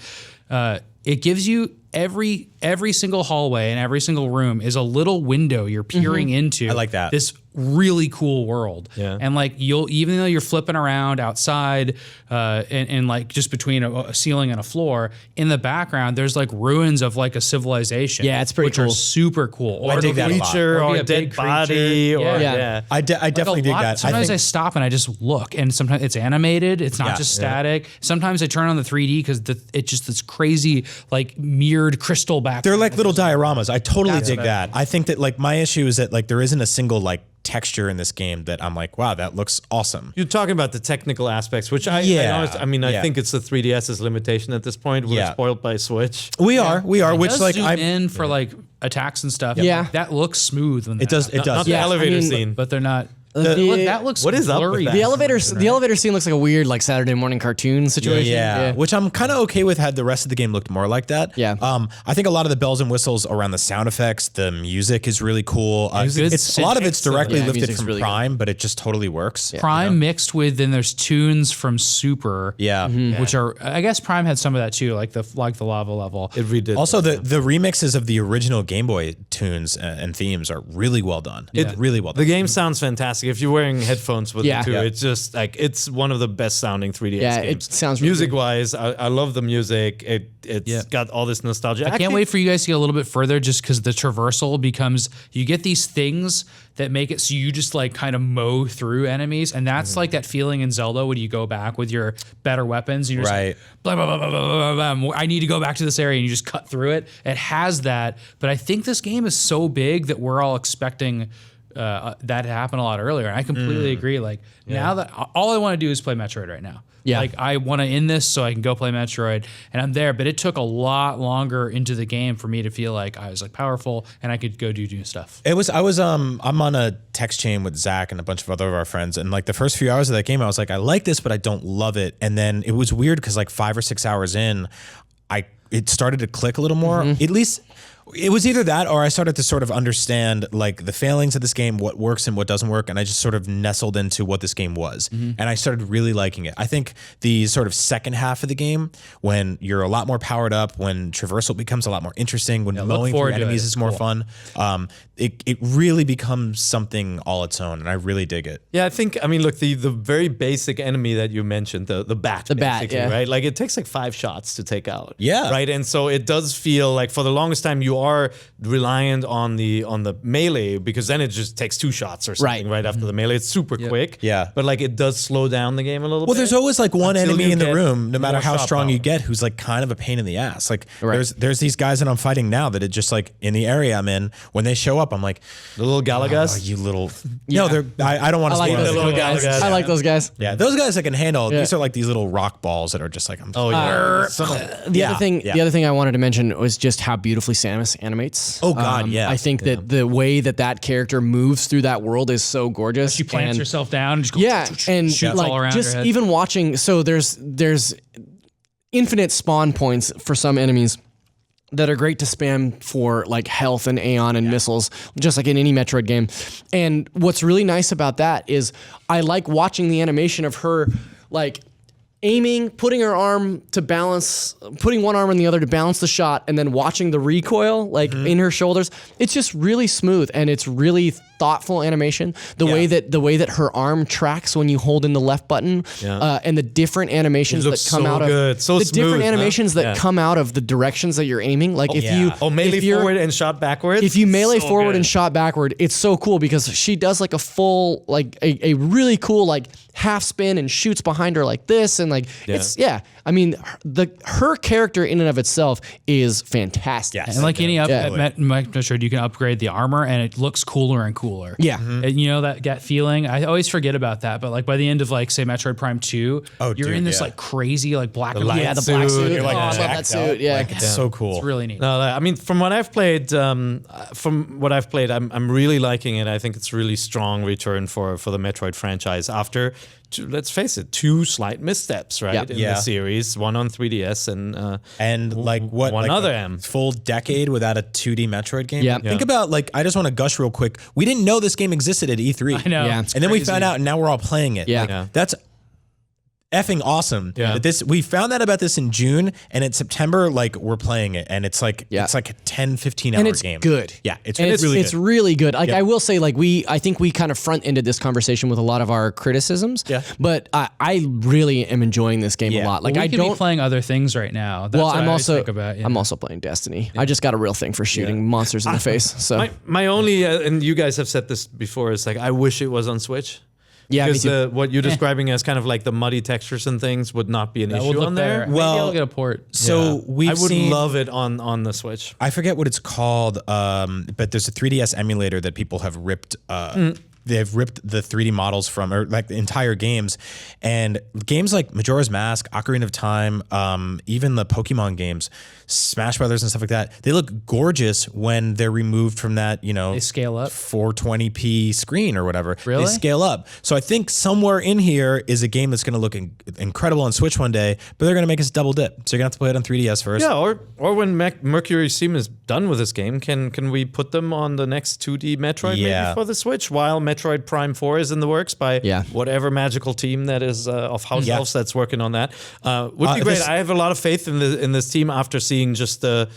It gives you every single hallway and every single room is a little window you're peering into. I like that. This really cool world. Yeah. And like even though you're flipping around outside and like just between a ceiling and a floor, in the background there's like ruins of like a civilization. Yeah, it's pretty cool. Which are super cool. Or a creature or a dead body. I definitely dig that. Sometimes I stop and I just look, and sometimes it's animated. It's not just static. Sometimes I turn on the 3D because it's just this crazy like mirrored crystal background. They're like little dioramas. I totally dig that. I think that like my issue is that like there isn't a single like texture in this game that I'm like, wow, that looks awesome. You're talking about the technical aspects, which I think it's the 3DS's limitation at this point. We're spoiled by Switch. We are. Which like I'm in for like attacks and stuff. Yeah, that looks smooth. When it does. Not the elevator scene, but they're not. That looks what is blurry. up with that? The elevator scene looks like a weird like Saturday morning cartoon situation. Yeah. Which I'm kind of okay with had the rest of the game looked more like that. Yeah. I think a lot of the bells and whistles around the sound effects, the music is really cool. A lot of it's directly lifted from really Prime, but it just totally works. Prime mixed with, then there's tunes from Super. Yeah. Which are, I guess Prime had some of that too, like the lava level. It redid. Also, the remixes of the original Game Boy tunes and themes are really well done. Really well done. The game sounds fantastic. If you're wearing headphones with it too, it's just like it's one of the best sounding 3DS games. It sounds really music wise. I love the music. It's got all this nostalgia. I can't wait for you guys to get a little bit further, just because the traversal becomes, you get these things that make it so you just like kind of mow through enemies, and that's like that feeling in Zelda when you go back with your better weapons and you're just like, blah, blah, blah, blah, blah, blah, blah. I need to go back to this area, and you just cut through it. It has that, but I think this game is so big that we're all expecting that happened a lot earlier. And I completely agree. Like now that all I want to do is play Metroid right now. Yeah. Like I want to end this so I can go play Metroid, and I'm there, but it took a lot longer into the game for me to feel like I was like powerful and I could go do new stuff. I'm on a text chain with Zach and a bunch of other of our friends, and like the first few hours of that game, I was like, I like this, but I don't love it. And then it was weird because like 5 or 6 hours in, it started to click a little more. At least it was either that or I started to sort of understand like the failings of this game, what works and what doesn't work. And I just sort of nestled into what this game was. And I started really liking it. I think the sort of second half of the game, when you're a lot more powered up, when traversal becomes a lot more interesting, when mowing through enemies is more fun, it really becomes something all its own. And I really dig it. Yeah, I mean, look, the very basic enemy that you mentioned, the bat, right? Like it takes like 5 shots to take out. Yeah. Right. And so it does feel like for the longest time you are reliant on the melee, because then it just takes 2 shots or something right after the melee. It's super quick. Yeah. But like it does slow down the game a little bit. Well, there's always like one enemy in the room, no matter how strong you get, who's like kind of a pain in the ass. Like there's these guys that I'm fighting now that it just like in the area I'm in, when they show up, I'm like, the little Galagas? Oh, you little. No, I don't want to spoil the little guys. I like those guys. Yeah, those guys I can handle. These are like these little rock balls that are just like, the other thing I wanted to mention was just how beautifully Samus animates. Oh God, I think that the way that character moves through that world is so gorgeous. She plants herself down and just goes, and shoots all around just her head. even watching. So there's infinite spawn points for some enemies. that are great to spam for like health and Aeon and missiles, just like in any Metroid game. And what's really nice about that is I like watching the animation of her like aiming, putting her arm to balance, putting one arm on the other to balance the shot, and then watching the recoil like in her shoulders. It's just really smooth and it's really thoughtful animation. The way that her arm tracks when you hold in the left button, and the different animations that come out of different animations that come out of the directions that you're aiming. Like if you melee forward and shot backwards. If you melee forward and shot backward, it's so cool because she does like a full like a really cool like half spin and shoots behind her like this and like I mean her character in and of itself is fantastic. Yes. And like any Metroid, you can upgrade the armor and it looks cooler and cooler. Yeah. And you know that feeling? I always forget about that, but like by the end of like say Metroid Prime 2, you're in this like crazy like black and white the black suit. You're like I love that suit. Yeah. Like, it's so cool. It's really neat. No, I mean, from what I've played, I'm really liking it. I think it's really strong return for the Metroid franchise after, let's face it, 2 slight missteps, right? In the series, one on 3DS and like what one like other a full decade without a 2D Metroid game. Yeah. Think about like I just want to gush real quick. We didn't know this game existed at E3. I know. Yeah. And then we found out, and now we're all playing it. Yeah. Like, that's effing awesome. Yeah. That we found out about this in June, and in September, like we're playing it, and it's like it's like a 10-15 hour and it's game. good. Yeah, it's really good. Like I will say, like I think we kind of front ended this conversation with a lot of our criticisms. Yeah. But I really am enjoying this game a lot. Like we I could don't be playing other things right now. That's what I'm I also think about, I'm also playing Destiny. I just got a real thing for shooting monsters in the face. So my only and you guys have said this before is like I wish it was on Switch. yeah, Because what you're describing as kind of like the muddy textures and things would not be an That would issue look on there. better. Maybe I'll get a port. So I would love it on the Switch. I forget what it's called, but there's a 3DS emulator that people have ripped. They've ripped the 3D models from, or like the entire games, and games like Majora's Mask, Ocarina of Time, even the Pokemon games, Smash Brothers and stuff like that. They look gorgeous when they're removed from that, They scale up 420p screen or whatever. Really? They scale up. So I think somewhere in here is a game that's going to look incredible on Switch one day, but they're going to make us double dip. So you're going to have to play it on 3DS first. Yeah, or when Mercury Steam is done with this game, can we put them on the next 2D Metroid maybe for the Switch while Metroid Prime 4 is in the works by whatever magical team that is of House Elves that's working on that. Would be great. I have a lot of faith in this team after seeing just the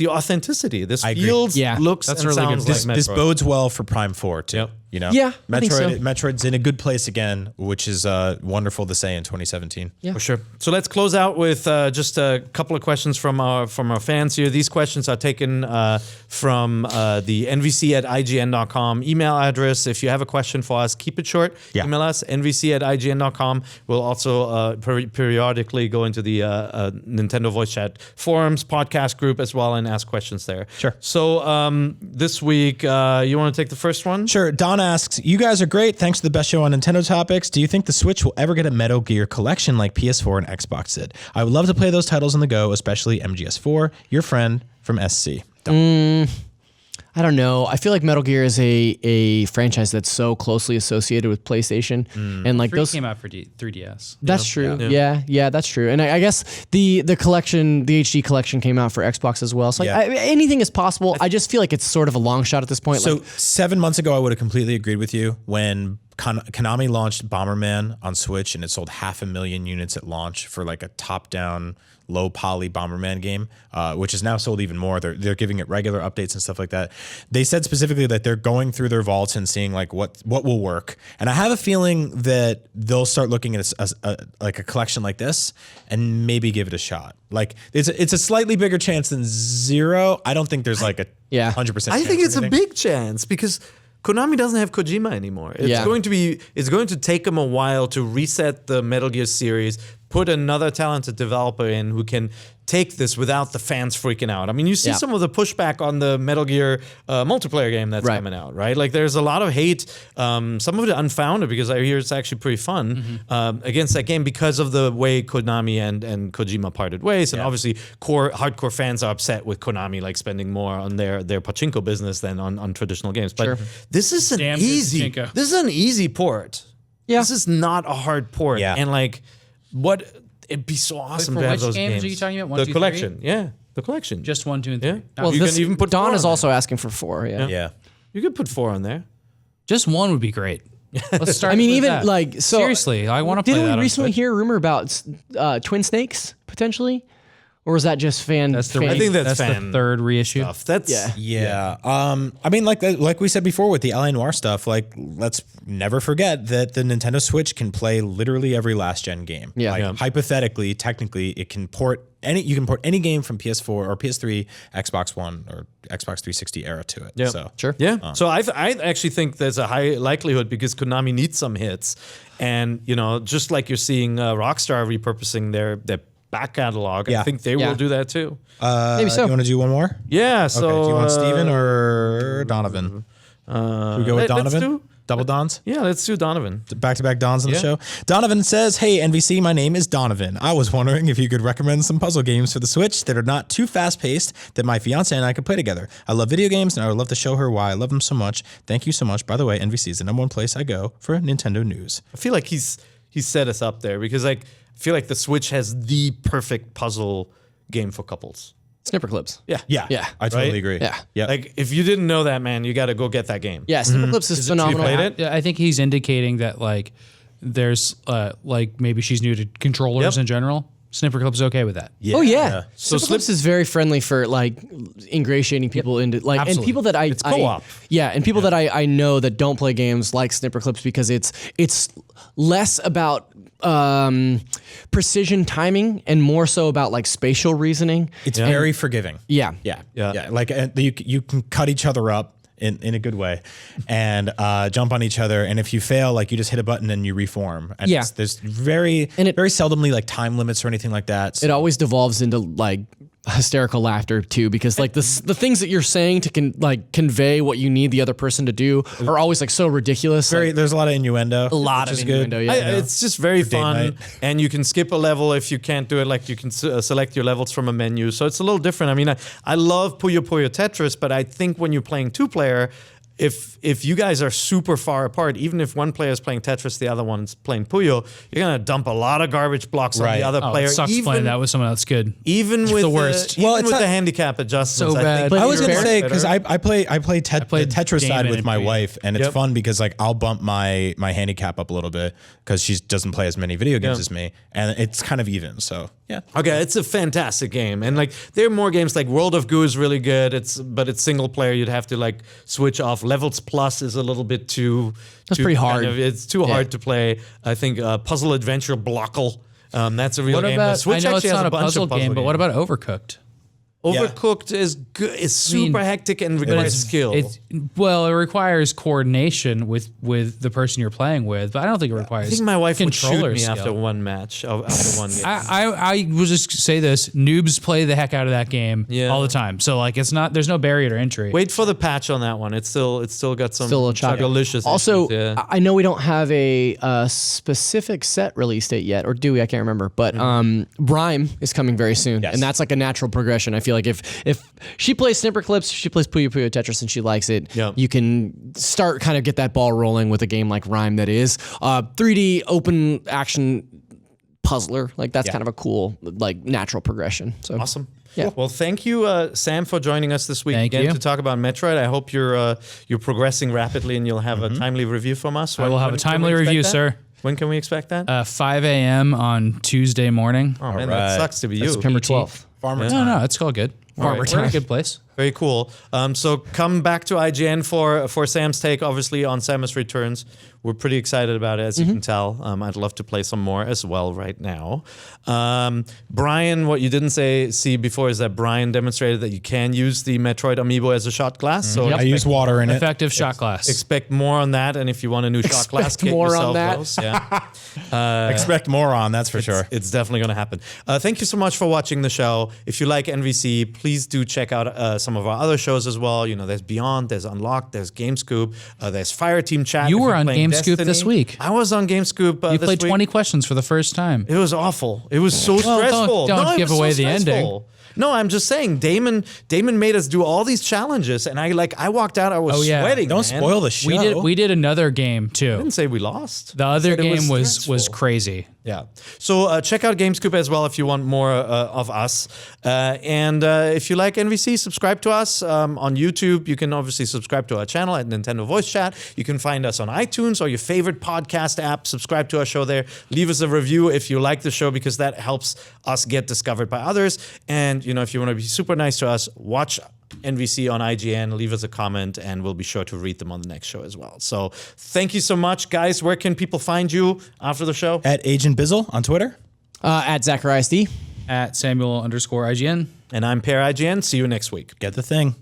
authenticity. This feels, looks, that's and really sounds good. like This Metroid. bodes well for Prime 4 too. Yep. Yeah, I think so. Metroid's in a good place again, which is wonderful to say in 2017. Yeah. For sure. So let's close out with just a couple of questions from our fans here. These questions are taken from the nvc@ign.com email address. If you have a question for us, keep it short. Yeah. Email us, nvc@ign.com. We'll also periodically go into the Nintendo Voice Chat Forums podcast group as well and ask questions there. Sure. So this week, you want to take the first one? Sure. Don asks, you guys are great. Thanks for the best show on Nintendo topics. Do you think the Switch will ever get a Metal Gear collection like PS4 and Xbox did? I would love to play those titles on the go, especially MGS4. Your friend from SC. I don't know. I feel like Metal Gear is a franchise that's so closely associated with PlayStation, and like 3 those came out for 3DS. That's true. Yeah, that's true. And I guess the collection, the HD collection, came out for Xbox as well. So like, anything is possible. I just feel like it's sort of a long shot at this point. So 7 months ago, I would have completely agreed with you when Konami launched Bomberman on Switch, and it sold 500,000 units at launch for like a top-down, low-poly Bomberman game, which is now sold even more. They're giving it regular updates and stuff like that. They said specifically that they're going through their vaults and seeing like what will work. And I have a feeling that they'll start looking at like a collection like this and maybe give it a shot. Like it's a slightly bigger chance than zero. I don't think there's like a 100%. I think it's a big chance because Konami doesn't have Kojima anymore. It's going to take them a while to reset the Metal Gear series, put another talented developer in who can take this without the fans freaking out. I mean, you see some of the pushback on the Metal Gear multiplayer game that's coming out, right? Like there's a lot of hate, some of it unfounded because I hear it's actually pretty fun against that game because of the way Konami and Kojima parted ways. And obviously hardcore fans are upset with Konami like spending more on their pachinko business than on traditional games. But this is an easy port. Yeah. This is not a hard port. Yeah. And like It'd be so awesome for to have which those games games. are you talking about? 1, the 2, 3? collection, yeah, the collection. Just 1, 2, and 3. Yeah. Well, you this, can even put Dawn 4 is on also asking for 4. Yeah. Yeah. You could put 4 on there. Just 1 would be great. Let's start. I mean, with even that. like so. Seriously, I want to play Didn't that. we on recently Switch. hear a rumor about Twin Snakes potentially, or was that just fan? That's the fan- I think that's the fan 3rd reissue. stuff. That's Yeah. Yeah. I mean, like we said before with the LA Noire stuff, like let's never forget that the Nintendo Switch can play literally every last gen game. Yeah. Like, Yeah. hypothetically, technically, it can port you can port any game from PS4 or PS3, Xbox One, or Xbox 360 era to it. Yeah. So Sure. Yeah. So I actually think there's a high likelihood because Konami needs some hits, and just like you're seeing Rockstar repurposing their back catalog, I Yeah. think they Yeah. will do that too. Maybe so. You want to do one more? Yeah. So Okay. Do you want Steven or Donovan? Should we go with let's Donovan? do- Double Dons? Yeah, let's do Donovan. Back-to-back Dons on the Yeah. show. Donovan says, "Hey, NVC, my name is Donovan. I was wondering if you could recommend some puzzle games for the Switch that are not too fast-paced that my fiance and I could play together. I love video games, and I would love to show her why I love them so much. Thank you so much. By the way, NVC is the #1 place I go for Nintendo news." I feel like he's set us up there because I feel like the Switch has the perfect puzzle game for couples. Snipper clips. Yeah. Yeah, Yeah. I totally Right? agree. Yeah. yeah. Like if you didn't know that, man, you got to go get that game. Yeah, Snipper clips is phenomenal. played it? Yeah, I think he's indicating that like there's like maybe she's new to controllers Yep. in general. Snipper Clip's okay with that. Oh yeah. So Snipper clips is very friendly for like ingratiating people into like and Absolutely. people that It's co-op. and people that I know that don't play games like Snipper clips because it's less about precision timing and more so about like spatial reasoning. It's very forgiving. Yeah. Yeah. Yeah. Yeah. Like you can cut each other up in a good way and jump on each other. And if you fail, like you just hit a button and you reform. And Yeah. there's very seldomly like time limits or anything like that. So It always devolves into like hysterical laughter too, because like the things that you're saying to convey what you need the other person to do are always like so ridiculous. there's a lot of innuendo. a lot which of is good. innuendo. Yeah. It's just very fun, night. and you can skip a level if you can't do it. Like you can select your levels from a menu, so it's a little different. I mean, I love Puyo Puyo Tetris, but I think when you're playing 2-player, if you guys are super far apart, even if one player is playing Tetris, the other one's playing Puyo, you're gonna dump a lot of garbage blocks on Right. the other Oh, player. it sucks playing that with someone else. Good. Even with the worst. Even Well, it's with not- the handicap adjustments, So I bad. think But I was you're gonna say better. because I play the played Tetris side Damon with and my Pete. wife, and it's Yep. fun because like I'll bump my handicap up a little bit because she doesn't play as many video games Yeah. as me, and it's kind of even. So yeah, Okay, it's a fantastic game, and like there are more games like World of Goo is really good. But it's single player. You'd have to like switch off. Levels Plus is a little bit too. That's pretty hard. It's too hard to play. I think Puzzle Adventure Blockle. That's a real What game. The about? I Switch know it's actually has not a bunch of puzzle game, but what games. about Overcooked? Overcooked is good. It's super hectic and requires skill. It requires coordination with the person you're playing with, but I don't think it requires. I think my wife would shoot controller me skill. after one match. After one game. I will just say this: noobs play the heck out of that game all the time. So like, it's not. There's no barrier to entry. Wait for the patch on that one. It's still got some Still a chocolate. delicious. Also, issues, yeah. I know we don't have a specific set release date yet, or do we? I can't remember. But Brime is coming very soon, Yes. and that's like a natural progression. I feel like if she plays Snipper Clips, she plays Puyo Puyo Tetris, and she likes it, Yep. you can start kind of get that ball rolling with a game like Rhyme that is 3D open action puzzler. Like that's kind of a cool like natural progression. So Awesome. Yeah. Well, thank you, Sam, for joining us this week Thank again you. to talk about Metroid. I hope you're progressing rapidly and you'll have a timely review from us. I will have a When can timely we expect review, that? sir. When can we expect that? 5 a.m. on Tuesday morning. Oh man, right. that sucks to be you. September 12th. farmer No, no, it's all good. We're in a good place. Very cool. So come back to IGN for Sam's take, obviously, on Samus Returns. We're pretty excited about it, as you can tell. I'd love to play some more as well right now. Brian, what you didn't see before is that Brian demonstrated that you can use the Metroid amiibo as a shot glass. So I use water in it. Effective shot glass. expect more on that. And if you want a new shot glass, get more on yourself that. those. Yeah. Expect more on, that's for sure. It's definitely going to happen. Thank you so much for watching the show. If you like NVC, please do check out some of our other shows as well. You know, there's Beyond, there's Unlocked, there's GameScoop, there's Fireteam Chat. You if were you're on playing GameScoop this Destiny. week. I was on GameScoop You this played week. 20 questions for the first time. It was awful. It was so stressful. don't No, it give was so away the ending. stressful. No, I'm just saying, Damon made us do all these challenges, and I walked out, I was sweating. Don't man. spoil the show. We did another game I too. didn't say we lost. The I other said it game was stressful. crazy. Yeah. So check out GameScoop as well if you want more of us. And if you like NVC, subscribe to us on YouTube. You can obviously subscribe to our channel at Nintendo Voice Chat. You can find us on iTunes or your favorite podcast app. Subscribe to our show there. Leave us a review if you like the show, because that helps us get discovered by others. And, if you want to be super nice to us, watch NVC on IGN, leave us a comment, and we'll be sure to read them on the next show as well. So thank you so much, guys. Where can people find you after the show? At Agent Bizzle on Twitter. At ZachariasD. At Samuel_IGN. And I'm Per IGN. See you next week. Get the thing.